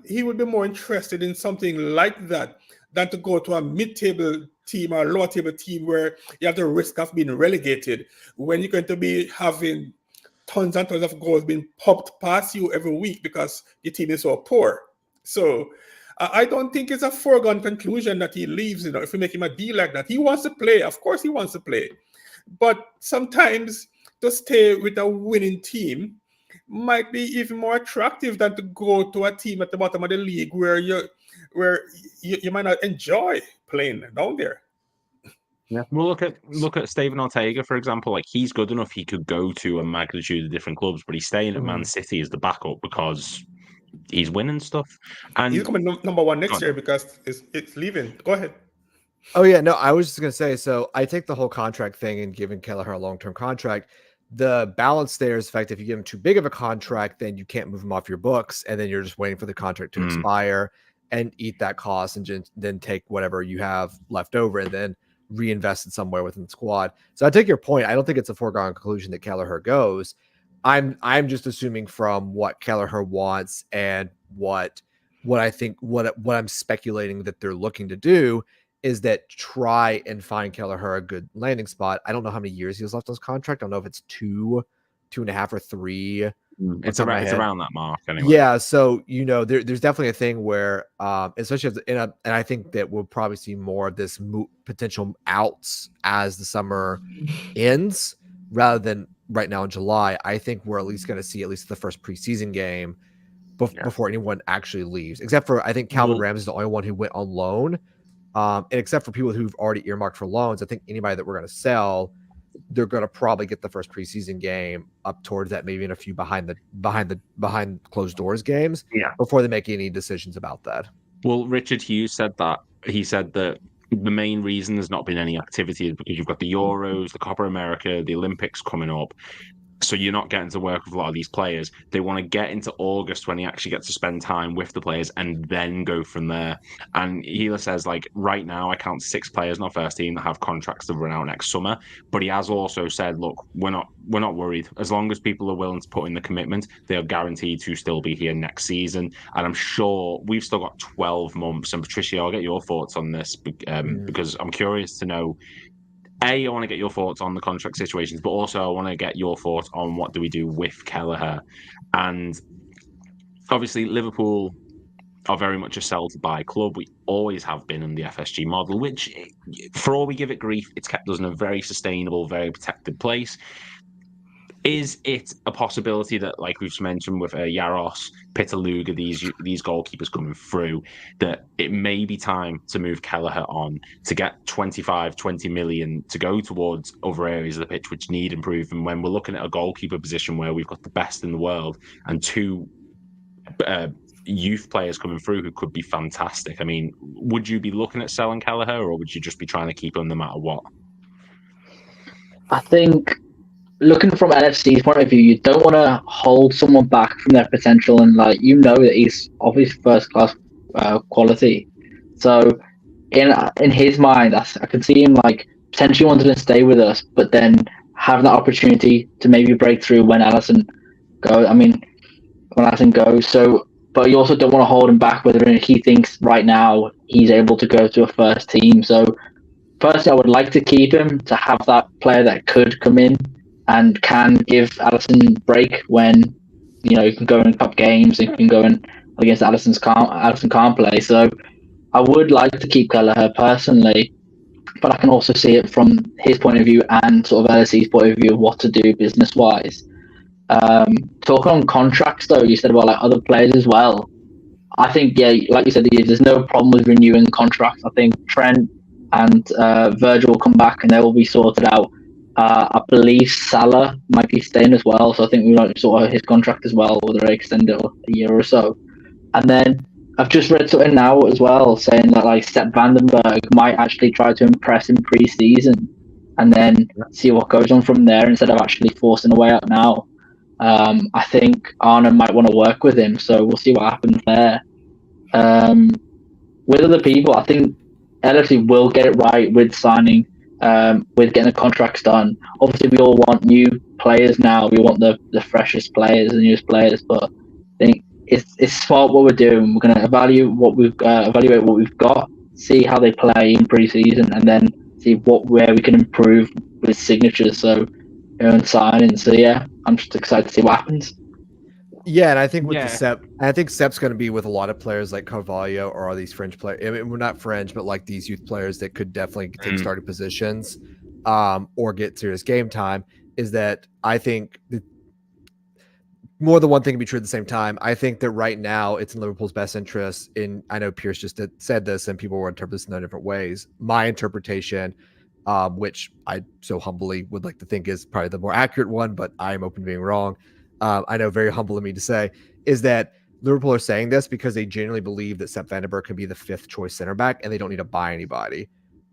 C: he would be more interested in something like that than to go to a mid-table team or a lower-table team where you have the risk of being relegated when you're going to be having tons and tons of goals being popped past you every week because your team is so poor. So I don't think it's a foregone conclusion that he leaves, if we make him a deal like that. He wants to play. Of course he wants to play. But sometimes to stay with a winning team might be even more attractive than to go to a team at the bottom of the league where you might not enjoy playing down there.
A: Yeah. Well, look at Steven Ortega, for example. Like he's good enough, he could go to a magnitude of different clubs, but he's staying at Man City as the backup because he's winning stuff. And
C: he's coming number 1 next year because it's leaving. Go ahead.
B: Oh yeah, no, I was just gonna say. So I take the whole contract thing and giving Kelleher a long-term contract. The balance there is the fact if you give him too big of a contract, then you can't move him off your books, and then you're just waiting for the contract to expire and eat that cost, and then take whatever you have left over and then reinvest it somewhere within the squad. So I take your point. I don't think it's a foregone conclusion that Kelleher goes. I'm just assuming from what Kelleher wants and what I think what I'm speculating that they're looking to do is that try and find Kelleher a good landing spot. I don't know how many years he has left on his contract. I don't know if it's 2.5 or 3.
A: It's around that mark anyway.
B: Yeah, so there's definitely a thing where, especially and I think that we'll probably see more of this potential outs as the summer ends, rather than right now in July. I think we're at least going to see at least the first preseason game before anyone actually leaves, except for I think Calvin Ramsey is the only one who went on loan, and except for people who've already earmarked for loans. I think anybody that we're going to sell, they're going to probably get the first preseason game up towards that, maybe in a few behind closed doors games, before they make any decisions about that.
A: Well, Richard Hughes said that. He said that the main reason there's not been any activity is because you've got the Euros, the Copa America, the Olympics coming up. So you're not getting to work with a lot of these players. They want to get into August when he actually gets to spend time with the players and then go from there. And Healer says, like, right now I count 6 players in our first team that have contracts that run out next summer. But he has also said, look, we're not worried. As long as people are willing to put in the commitment, they are guaranteed to still be here next season. And I'm sure we've still got 12 months. And Patricia, I'll get your thoughts on this because I'm curious to know, I want to get your thoughts on the contract situations, but also I want to get your thoughts on what do we do with Kelleher. And obviously, Liverpool are very much a sell-to-buy club. We always have been in the FSG model, which, for all we give it grief, it's kept us in a very sustainable, very protected place. Is it a possibility that, like we've mentioned with Yaros, Pitaluga, these goalkeepers coming through, that it may be time to move Kelleher on to get 20 million to go towards other areas of the pitch which need improvement, when we're looking at a goalkeeper position where we've got the best in the world and 2 youth players coming through who could be fantastic? I mean, would you be looking at selling Kelleher, or would you just be trying to keep him no matter what?
D: I think, looking from NFC's point of view, you don't want to hold someone back from their potential, and that he's obviously first class quality. So in his mind, I can see him potentially wanting to stay with us, but then having that opportunity to maybe break through when Alisson goes. So, but you also don't want to hold him back, whether he thinks right now he's able to go to a first team. So personally, I would like to keep him, to have that player that could come in and can give Alisson a break when he can go in cup games and can go in against Alisson can't play. So I would like to keep Kelleher personally, but I can also see it from his point of view and sort of LSE's point of view of what to do business wise. Talking on contracts though, you said about other players as well. I think like you said, there's no problem with renewing contracts. I think Trent and Virgil will come back and they will be sorted out. I believe Salah might be staying as well, so I think we might sort out his contract as well, whether they extend it a year or so. And then I've just read something now as well saying that Sepp Vandenberg might actually try to impress in pre-season and then see what goes on from there instead of actually forcing a way out now. I think Arna might want to work with him, so we'll see what happens there. With other people, I think LFC will get it right with signing, with getting the contracts done. Obviously, we all want new players now. We want the freshest players, the newest players. But I think it's smart what we're doing. We're going to evaluate what we've got, see how they play in pre-season, and then see where we can improve with signatures. So and signing. So yeah, I'm just excited to see what happens.
B: Yeah, and I think with the Sepp, I think Sepp's going to be with a lot of players like Carvalho or all these fringe players. I mean, we're not fringe, but these youth players that could definitely take starting positions, or get serious game time. Is that I think more than one thing can be true at the same time. I think that right now it's in Liverpool's best interest. I know Pierce just said this, and people will interpret this in different ways. My interpretation, which I so humbly would like to think is probably the more accurate one, but I am open to being wrong. I know, very humble of me to say, is that Liverpool are saying this because they genuinely believe that Sepp Vandenberg can be the 5th choice center back and they don't need to buy anybody.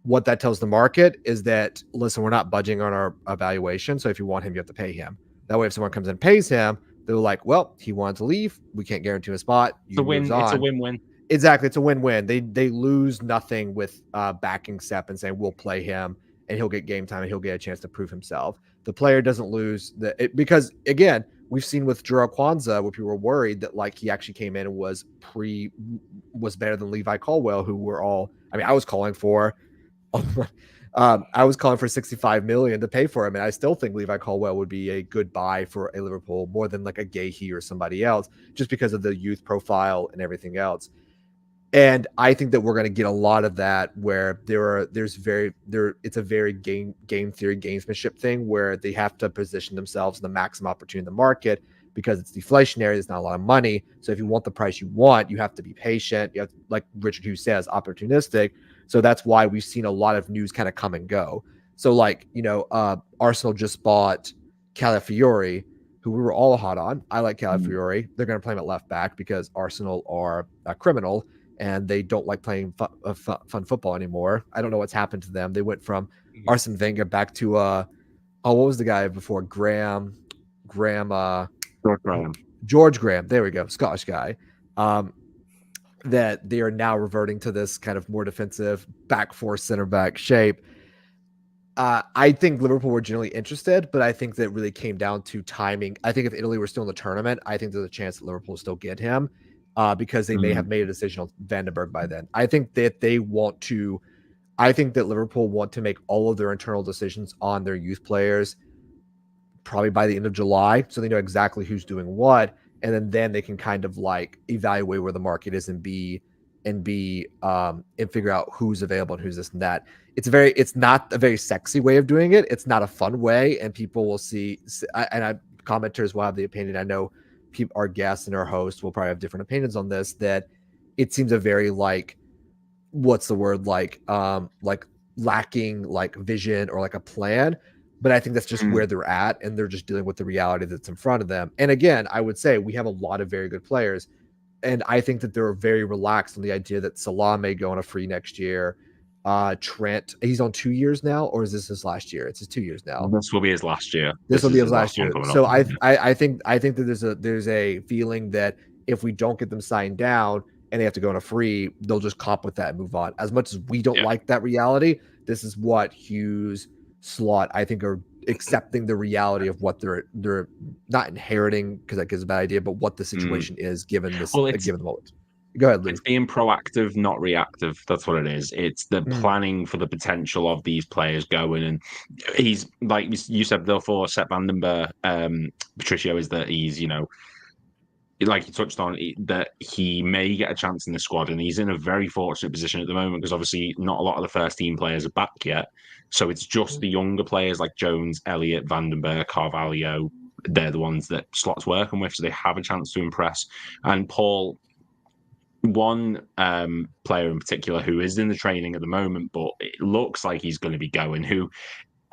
B: What that tells the market is that, listen, we're not budging on our evaluation. So if you want him, you have to pay him. That way, if someone comes in and pays him, they're like, well, he wanted to leave. We can't guarantee him a spot.
A: It's a win-win.
B: Exactly. It's a win-win. They lose nothing with backing Sepp and saying, we'll play him and he'll get game time and he'll get a chance to prove himself. The player doesn't lose because, again, we've seen with Juro Kwanzaa, where people were worried that like he actually came in and was better than Levi Caldwell, who were all. I mean, I was calling for. I was calling for 65 million to pay for him, and I still think Levi Caldwell would be a good buy for a Liverpool more than like a Gahey or somebody else, just because of the youth profile and everything else. And I think that we're going to get a lot of that where it's a very game theory, gamesmanship thing where they have to position themselves in the maximum opportunity in the market because it's deflationary. There's not a lot of money. So if you want the price you want, you have to be patient. You have to, like Richard Hughes says, opportunistic. So that's why we've seen a lot of news kind of come and go. So like, Arsenal just bought Calafiori, who we were all hot on. I like Calafiori. They're going to play him at left back because Arsenal are a criminal and they don't like playing fun football anymore. I don't know what's happened to them. They went from Arsene Wenger back to what was the guy before? George Graham. There we go. Scottish guy. That they are now reverting to this kind of more defensive back four center back shape. I think Liverpool were generally interested, but I think that really came down to timing. I think if Italy were still in the tournament, I think there's a chance that Liverpool will still get him. Because they may have made a decision on Vandenberg by then. I think that Liverpool want to make all of their internal decisions on their youth players probably by the end of July. So they know exactly who's doing what. And then they can kind of like evaluate where the market is and figure out who's available and who's this and that. It's not a very sexy way of doing it. It's not a fun way. And people will see, commenters will have the opinion. I know our guests and our host will probably have different opinions on this, that it seems a very lacking like vision or like a plan. But I think that's just where they're at, and they're just dealing with the reality that's in front of them. And again, I would say we have a lot of very good players, and I think that they're very relaxed on the idea that Salah may go on a free next year. Trent, he's on 2 years now, or is this his last year? It's his 2 years now.
A: This will be his last year.
B: This will be his last year. So I think that there's a feeling that if we don't get them signed down and they have to go on a free, they'll just cop with that and move on. As much as we don't like that reality, this is what Hughes, Slot, I think, are accepting the reality of what they're not inheriting, because that gives a bad idea, but what the situation is given the moment. Go ahead, Lou.
A: It's being proactive, not reactive. That's what it is. It's the planning for the potential of these players going. And he's, like you said before, Sepp Vandenberg, Patricio, is that he's, like you touched on, that he may get a chance in the squad. And he's in a very fortunate position at the moment because obviously not a lot of the first team players are back yet. So it's just the younger players like Jones, Elliott, Vandenberg, Carvalho. They're the ones that Slot's working with. So they have a chance to impress. And Paul, one player in particular who is in the training at the moment, but it looks like he's going to be going, who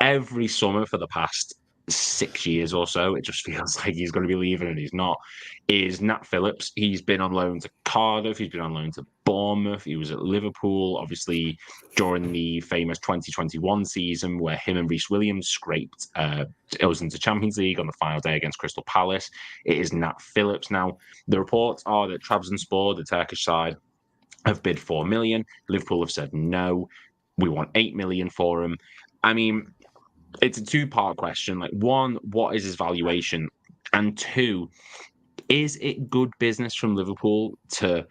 A: every summer for the past 6 years or so, it just feels like he's going to be leaving and he's not, is Nat Phillips. He's been on loan to Cardiff. He's been on loan to Bournemouth. He was at Liverpool, obviously, during the famous 2021 season where him and Reece Williams scraped us into Champions League on the final day against Crystal Palace. It is Nat Phillips. Now, the reports are that Trabzonspor, the Turkish side, have bid 4 million. Liverpool have said no. We want 8 million for him. I mean, it's a two-part question. Like, one, what is his valuation? And two, is it good business from Liverpool to...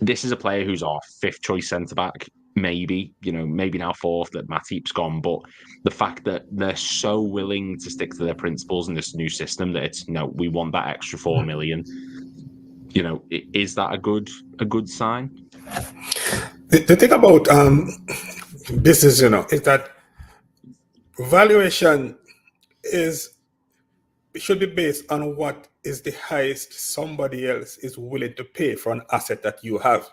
A: This is a player who's our fifth choice centre-back, maybe now fourth, that Matip's gone. But the fact that they're so willing to stick to their principles in this new system that it's, no, we want that extra 4 million. Is that a good sign?
C: The thing about business, is that valuation should be based on what is the highest somebody else is willing to pay for an asset that you have.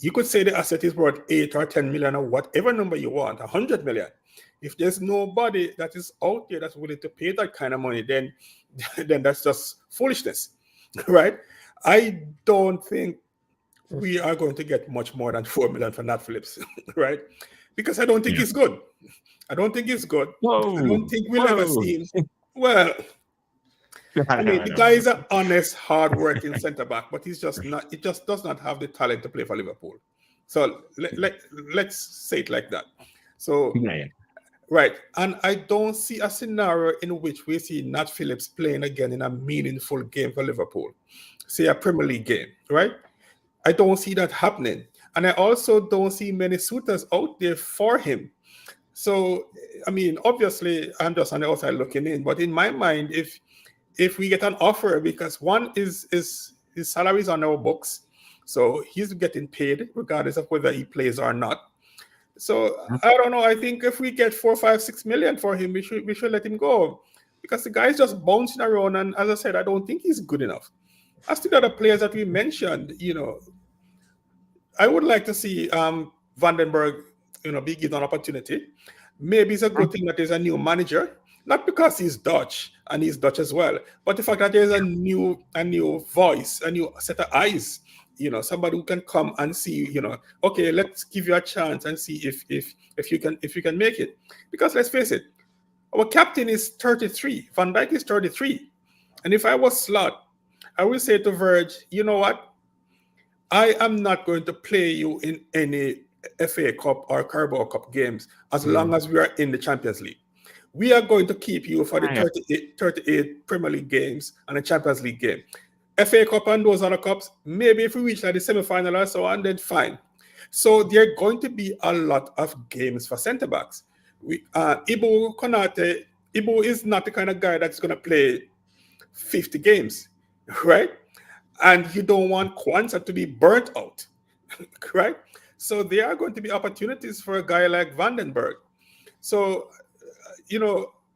C: You could say the asset is worth 8 or 10 million or whatever number you want, 100 million. If there's nobody that is out there that's willing to pay that kind of money, then that's just foolishness, right? I don't think we are going to get much more than 4 million for Nat Phillips, right? Because I don't think he's good. I don't think he's good.
A: Whoa.
C: I don't think we'll ever see him. Well, the guy is an honest, hard-working centre-back, but he's just not. He just does not have the talent to play for Liverpool. So let's say it like that. So Right. And I don't see a scenario in which we see Nat Phillips playing again in a meaningful game for Liverpool, say a Premier League game, right? I don't see that happening. And I also don't see many suitors out there for him. So, I mean, obviously, I'm just on the outside looking in. But in my mind, if we get an offer, because one is his salary is on our books, so he's getting paid regardless of whether he plays or not. So I don't know. I think if we get 4, 5, 6 million for him, we should let him go, because the guy's just bouncing around. And as I said, I don't think he's good enough. As to the other players that we mentioned, I would like to see Vandenberg, be given an opportunity. Maybe it's a good thing that there's a new manager, not because he's Dutch and he's Dutch as well, but the fact that there's a new voice, a new set of eyes. Somebody who can come and see, okay, let's give you a chance and see if you can make it. Because let's face it, our captain is 33, Van Dijk is 33, and if I was Slot, I would say to Verge, you know what? I am not going to play you in any FA Cup or Carabao Cup games as long as we are in the Champions League. We are going to keep you for the 38 Premier League games and the Champions League game. FA Cup and those other cups, maybe if we reach like the semi-final or so on, then fine. So there are going to be a lot of games for centre-backs. Ibu Konate, Ibu is not the kind of guy that's going to play 50 games, right? And you don't want Kwanzaa to be burnt out, right? So there are going to be opportunities for a guy like Vandenberg. So,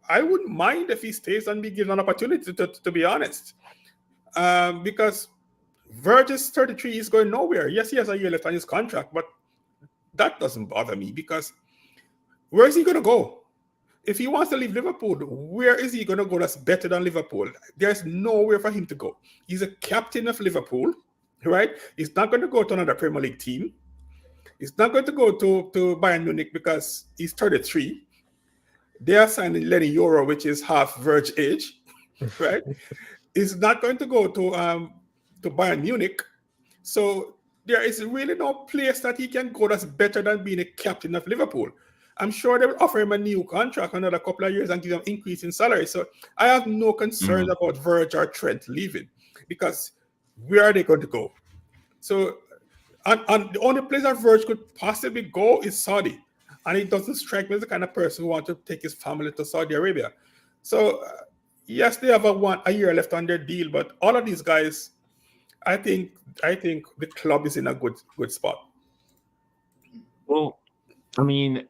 C: I wouldn't mind if he stays and be given an opportunity, to be honest. Because Virgis 33 is going nowhere. Yes, he has a year left on his contract, but that doesn't bother me, because where is he going to go? If he wants to leave Liverpool, where is he going to go that's better than Liverpool? There's nowhere for him to go. He's a captain of Liverpool, right? He's not going to go to another Premier League team. He's not going to go to Bayern Munich because he's 33. They are signing Lenny Euro, which is half Verge age, right? He's not going to go to Bayern Munich. So there is really no place that he can go that's better than being a captain of Liverpool. I'm sure they will offer him a new contract another couple of years and give him an increase in salary. So I have no concerns about Verge or Trent leaving, because where are they going to go? So and the only place that Verge could possibly go is Saudi. And he doesn't strike me as the kind of person who wants to take his family to Saudi Arabia. So yes, they have a year left on their deal, but all of these guys, I think the club is in a good spot.
A: Well, I mean,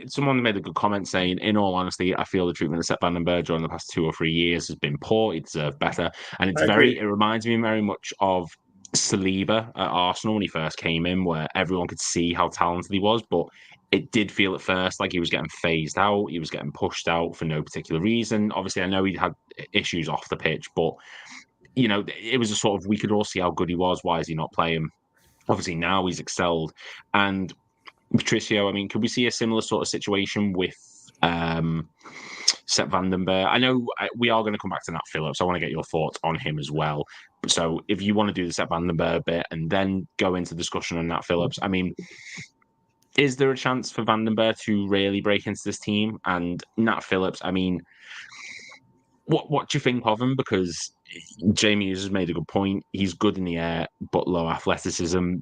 A: someone made a good comment saying, in all honesty, I feel the treatment of Sepp Vandenberg during the past 2 or 3 years has been poor. He deserved better. And it reminds me very much of Saliba at Arsenal when he first came in, where everyone could see how talented he was, but it did feel at first like he was getting phased out. He was getting pushed out for no particular reason. Obviously, I know he had issues off the pitch, but, it was a sort of, we could all see how good he was. Why is he not playing? Obviously, now he's excelled. And Patricio, I mean, could we see a similar sort of situation with Sepp Vandenberg? I know we are going to come back to Nat Phillips. I want to get your thoughts on him as well. So if you want to do the Sepp Vandenberg bit and then go into discussion on Nat Phillips, I mean, is there a chance for Vandenberg to really break into this team? And Nat Phillips, I mean, what do you think of him? Because Jamie has made a good point. He's good in the air, but low athleticism.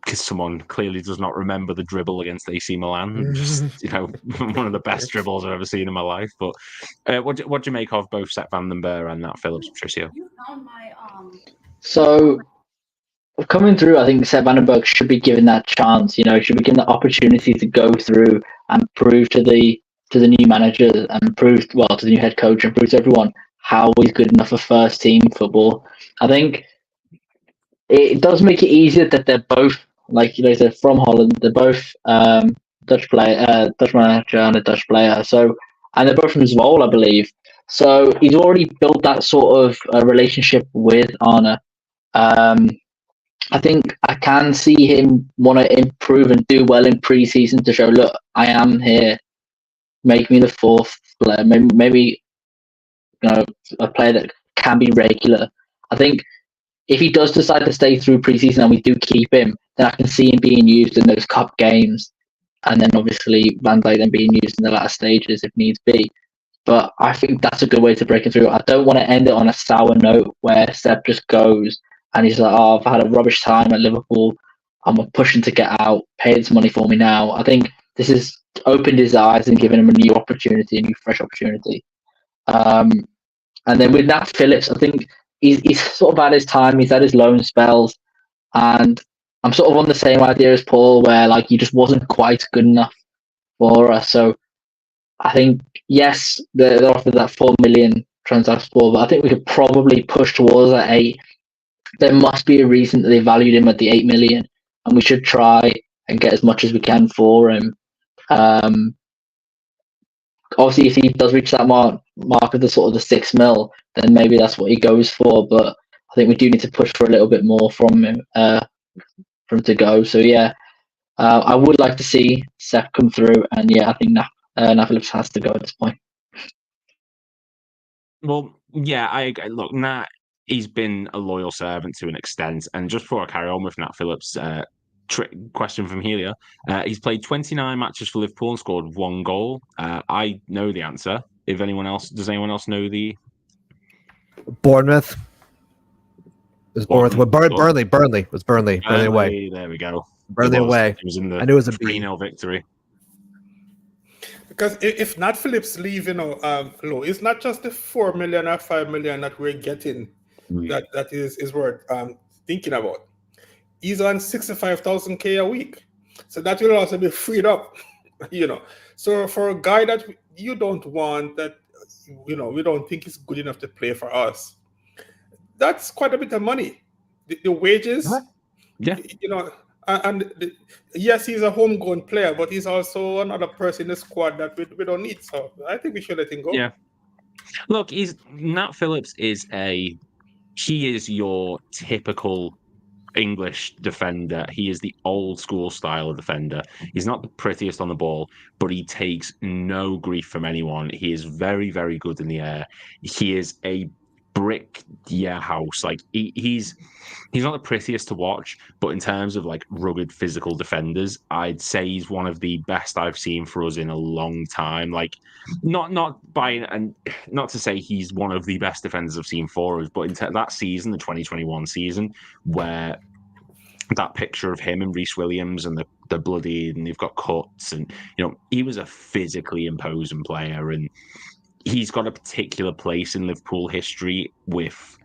A: Because someone clearly does not remember the dribble against AC Milan. Just, one of the best dribbles I've ever seen in my life. But what do you make of both Sepp Vandenberg and Nat Phillips, Patricio?
D: So, coming through, I think Sepp Vandenberg should be given that chance. Should be given the opportunity to go through and prove to the new manager and prove, to the new head coach and prove to everyone how he's good enough for first team football. I think it does make it easier that they're both, like they're from Holland. They're both Dutch manager and a Dutch player. So, and they're both from Zwolle, I believe. So he's already built that sort of relationship with Arne. I think I can see him want to improve and do well in pre-season to show, look, I am here. Make me the fourth player. Maybe a player that can be regular. I think if he does decide to stay through pre-season and we do keep him, then I can see him being used in those cup games and then obviously Van Dijk then being used in the latter stages if needs be. But I think that's a good way to break it through. I don't want to end it on a sour note where Seb just goes and he's like, "Oh, I've had a rubbish time at Liverpool. I'm pushing to get out. Pay this money for me now." I think this has opened his eyes and given him a new opportunity, a new fresh opportunity. And then with Nat Phillips, I think he's sort of had his time. He's had his loan spells, and I'm sort of on the same idea as Paul, where like he just wasn't quite good enough for us. So I think yes, they're offered that 4 million Trabzonspor, but I think we could probably push towards that 8. There must be a reason that they valued him at the 8 million, and we should try and get as much as we can for him. Obviously, if he does reach that mark of the sort of the 6 mil, then maybe that's what he goes for. But I think we do need to push for a little bit more from him, for him to go. So yeah, I would like to see Seth come through, and yeah, I think Nat Phillips has to go at this point.
A: Well, yeah, I look, Nat, he's been a loyal servant to an extent. And just before I carry on with Nat Phillips, question from Helia. He's played 29 matches for Liverpool and scored 1 goal. I know the answer. Does anyone else know the
B: Bournemouth. It was Bournemouth. Burnley. It was Burnley. Burnley away.
A: There we go.
B: Burnley away.
A: It was in the
B: I knew it was a
A: 3-0 victory.
C: Because if Nat Phillips leave, low, it's not just the 4 million or 5 million that we're getting that is worth thinking about. He's on 65,000 a week, so that will also be freed up. So for a guy that you don't want, that we don't think is good enough to play for us, that's quite a bit of money. The wages,
A: yeah,
C: yes, he's a homegrown player, but he's also another person in the squad that we don't need. So I think we should let him go.
A: Yeah. Look, Nat Phillips is your typical English defender. He is the old school style of defender. He's not the prettiest on the ball, but he takes no grief from anyone. He is very, very good in the air. He is a brick house. Like he's not the prettiest to watch, but in terms of like rugged physical defenders, I'd say he's one of the best I've seen for us in a long time. Like not to say he's one of the best defenders I've seen for us, but in that season, the 2021 season, where that picture of him and Reece Williams and the bloodied and they've got cuts, and he was a physically imposing player, and he's got a particular place in Liverpool history. With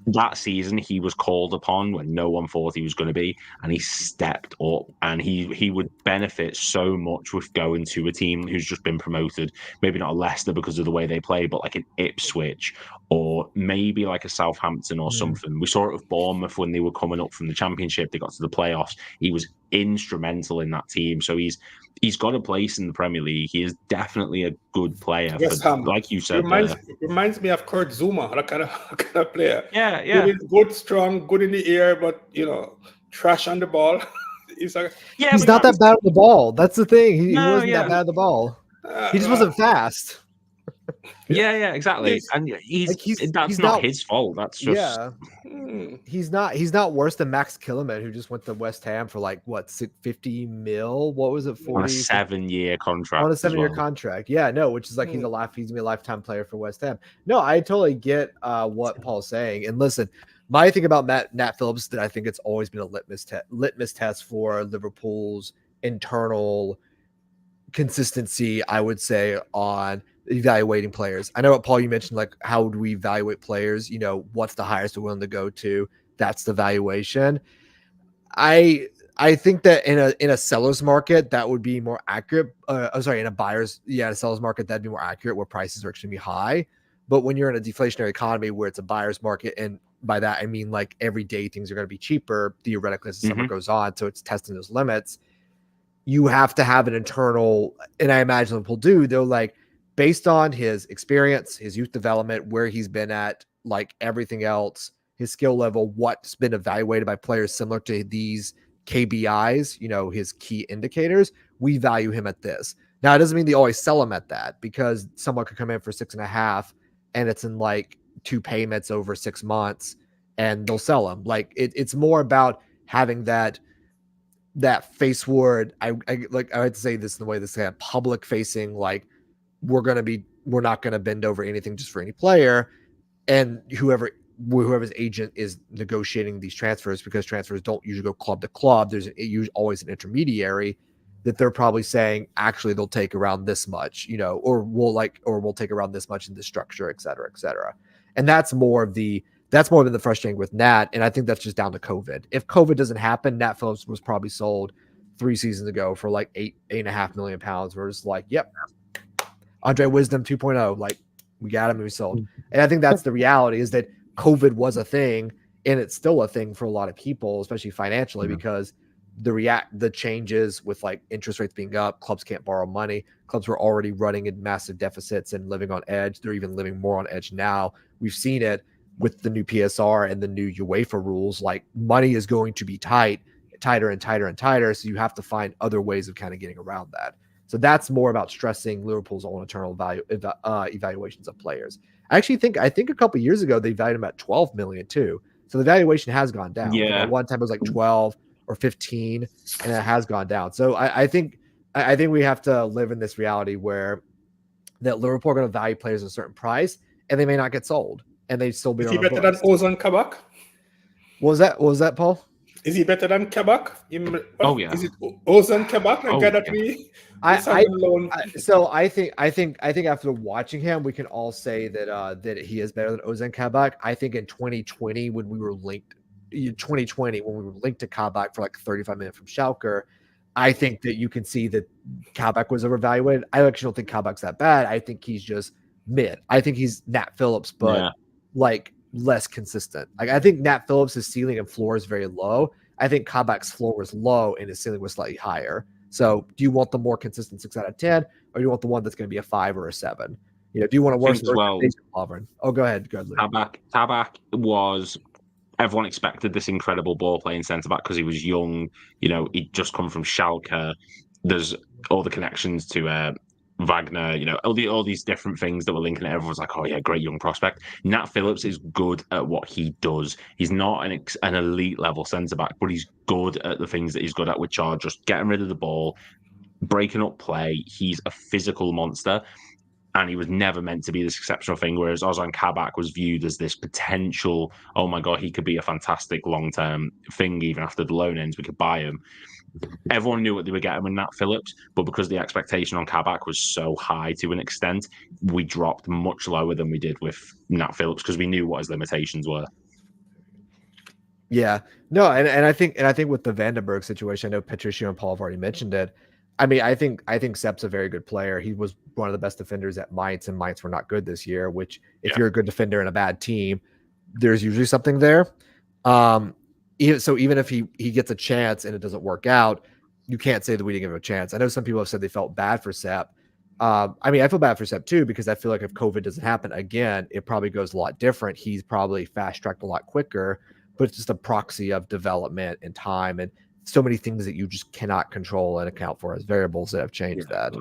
A: that season, he was called upon when no one thought he was going to be, and he stepped up, and he would benefit so much with going to a team who's just been promoted. Maybe not a Leicester because of the way they play, but like an Ipswich or maybe like a Southampton or something. We saw it with Bournemouth when they were coming up from the Championship. They got to the playoffs. He was instrumental in that team. So he's got a place in the Premier League. He is definitely a good player. Like you said,
C: reminds me of Kurt Zuma, that kind of player.
A: Yeah.
C: Good, strong, good in the air, but trash on the ball.
B: He's not that bad on the ball. That's the thing. He wasn't that bad on the ball. He just wasn't fast.
A: Yeah, exactly. And that's not his fault. That's just
B: He's not worse than Max Killerman, who just went to West Ham for like what 50 mil? What was it? 40
A: on a 7-year contract.
B: On a 7-year contract. Yeah, no, which is like he's gonna be a lifetime player for West Ham. No, I totally get what Paul's saying. And listen, my thing about Nat Phillips that I think it's always been a litmus test for Liverpool's internal consistency, I would say, on evaluating players. I know what Paul, you mentioned, like how do we evaluate players? What's the highest we're willing to go to? That's the valuation. I think that in a seller's market that would be more accurate. In a seller's market that'd be more accurate, where prices are extremely high. But when you're in a deflationary economy where it's a buyer's market, and by that I mean like every day things are going to be cheaper theoretically as the summer goes on, so it's testing those limits. You have to have an internal, and I imagine Liverpool do. They're like, based on his experience, his youth development, where he's been at, like everything else, his skill level, what's been evaluated by players similar to these KBIs, his key indicators, we value him at this. Now, it doesn't mean they always sell him at that, because someone could come in for 6.5 and it's in like 2 payments over 6 months and they'll sell him. Like it's more about having that that face forward. I had to say this in the way this kind of public facing, like we're not going to bend over anything just for any player, and whoever's agent is negotiating these transfers, because transfers don't usually go club to club. There's always an intermediary that they're probably saying, actually, they'll take around this much, or we'll take around this much in this structure, et cetera, et cetera. And that's more been the frustrating with Nat. And I think that's just down to COVID. If COVID doesn't happen, Nat Phillips was probably sold 3 seasons ago for like £8.5 million. We're just like, yep, Andre Wisdom 2.0, like we got him and we sold. And I think that's the reality, is that COVID was a thing, and it's still a thing for a lot of people, especially financially, because the changes with like interest rates being up, clubs can't borrow money. Clubs were already running in massive deficits and living on edge. They're even living more on edge now. We've seen it with the new PSR and the new UEFA rules. Like money is going to be tighter and tighter and tighter. So you have to find other ways of kind of getting around that. So that's more about stressing Liverpool's own internal evaluations of players. I think a couple of years ago they valued him at 12 million too. So the valuation has gone down.
A: Yeah.
B: At one time it was like 12 or 15, and it has gone down. So I think we have to live in this reality where that Liverpool are going to value players at a certain price, and they may not get sold, and they still be.
C: Is he better than Ozan Kabak?
B: What was that, Paul?
C: Is he better than Kabak?
A: Oh yeah.
C: Is it Ozan Kabak?
B: I think after watching him, we can all say that he is better than Ozan Kabak. I think in 2020 when we were linked to Kabak for like 35 minutes from Schalke, I think that you can see that Kabak was overvalued. I actually don't think Kabak's that bad. I think he's just mid. I think he's Nat Phillips, but like less consistent. Like I think Nat Phillips' ceiling and floor is very low. I think Kabak's floor was low and his ceiling was slightly higher. So do you want the more consistent 6 out of 10, or do you want the one that's going to be a 5 or a 7? Do you want a worse
A: as well?
B: Oh, go ahead.
A: Kabak was. Everyone expected this incredible ball-playing centre-back because he was young. He'd just come from Schalke. There's all the connections to Wagner, all these different things that were linking it. Everyone's like, oh, yeah, great young prospect. Nat Phillips is good at what he does. He's not an elite-level centre-back, but he's good at the things that he's good at, which are just getting rid of the ball, breaking up play. He's a physical monster. And he was never meant to be this exceptional thing, whereas Ozan Kabak was viewed as this potential, oh my God, he could be a fantastic long-term thing even after the loan ends, we could buy him. Everyone knew what they were getting with Nat Phillips, but because the expectation on Kabak was so high to an extent, we dropped much lower than we did with Nat Phillips because we knew what his limitations were.
B: Yeah. No, and I think with the Vandenberg situation, I know Patricio and Paul have already mentioned it. I mean, I think Sepp's a very good player. He was one of the best defenders at Mainz, and Mainz were not good this year, which if you're a good defender in a bad team, there's usually something there. So even if he gets a chance and it doesn't work out, you can't say that we didn't give him a chance. I know some people have said they felt bad for Sepp. I mean, I feel bad for Sepp too, because I feel like if COVID doesn't happen again, it probably goes a lot different. He's probably fast-tracked a lot quicker, but it's just a proxy of development and time and so many things that you just cannot control and account for as variables that have changed that.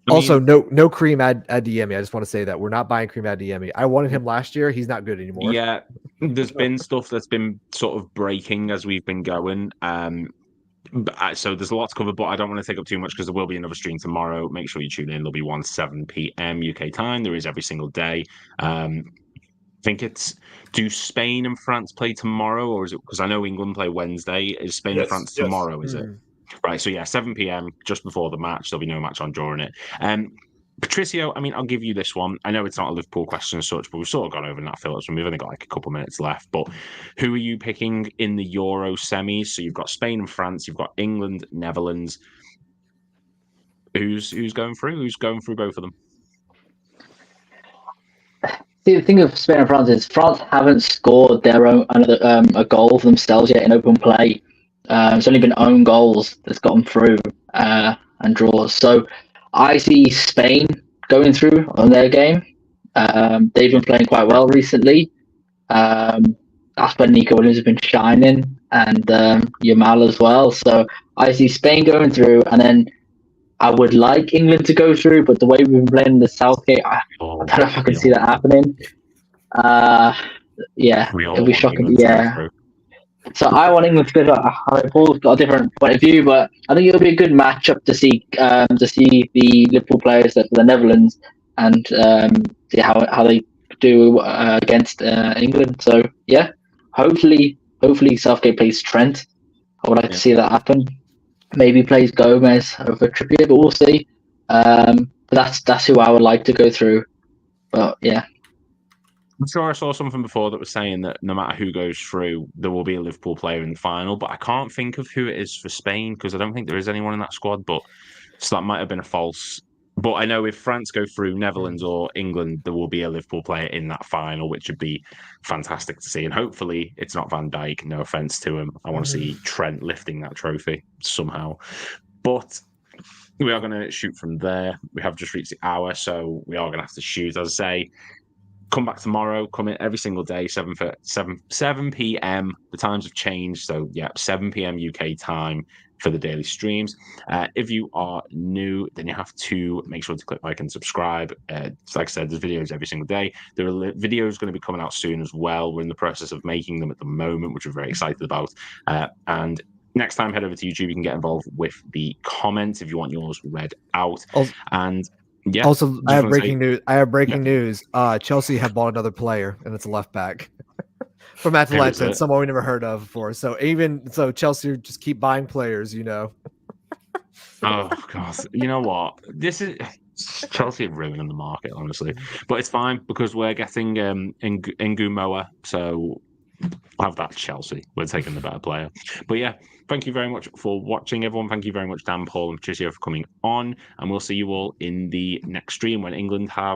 B: Also, no Kareem Adeyemi. I just want to say that we're not buying Kareem Adeyemi. I wanted him last year. He's not good anymore.
A: Yeah, there's been stuff that's been sort of breaking as we've been going. So there's a lot to cover, but I don't want to take up too much because there will be another stream tomorrow. Make sure you tune in. There'll be one 7 p.m. UK time. There is every single day. I think do Spain and France play tomorrow, or is it because I know England play Wednesday? Is Spain and France tomorrow? Is it right? So 7 p.m. just before the match. There'll be no match on during it. Patricio, I mean, I'll give you this one. I know it's not a Liverpool question as such, but we've sort of gone over Nat Phillips, and we've only got like a couple minutes left. But who are you picking in the Euro semis? So you've got Spain and France. You've got England, Netherlands. Who's going through? Who's going through both of them?
D: The thing of Spain and France is France haven't scored their own a goal for themselves yet in open play. It's only been own goals that's gotten through and draws. So I see Spain going through on their game. They've been playing quite well recently. That's when Nico Williams has been shining, and Yamal as well. So I see Spain going through, and then I would like England to go through, but the way we've been playing the Southgate, I don't know if I can see that happening. It'll be shocking. So I want England to go to. Paul's got a different point of view, but I think it'll be a good matchup to see the Liverpool players for the Netherlands and see how they do against England. So yeah, hopefully Southgate plays Trent. I would like to see that happen. Maybe plays Gomez over Trippier, but we'll see. But that's who I would like to go through. But yeah.
A: I'm sure I saw something before that was saying that no matter who goes through, there will be a Liverpool player in the final. But I can't think of who it is for Spain because I don't think there is anyone in that squad. But so that might have been a false. But I know if France go through Netherlands or England, there will be a Liverpool player in that final, which would be fantastic to see. And hopefully it's not Van Dijk. No offense to him. I want to see Trent lifting that trophy somehow. But we are going to shoot from there. We have just reached the hour, so we are going to have to shoot. As I say, come back tomorrow. Come in every single day, 7 p.m. The times have changed, so yeah, 7 p.m. UK time for the daily streams. If you are new, then you have to make sure to click like and subscribe. Like I said, there's videos every single day. There are videos going to be coming out soon as well. We're in the process of making them at the moment, which we're very excited about. And next time, head over to YouTube. You can get involved with the comments if you want yours read out. And yeah.
B: Also, I have breaking news. Chelsea have bought another player, and it's a left back from Atalanta, someone we never heard of before. So Chelsea just keep buying players, you know.
A: Oh god, you know what? This is Chelsea ruining the market, honestly. But it's fine because we're getting Ngumoha, so have that Chelsea. We're taking the better player. But yeah, thank you very much for watching, everyone. Thank you very much, Dan, Paul, and Patricio for coming on. And we'll see you all in the next stream when England have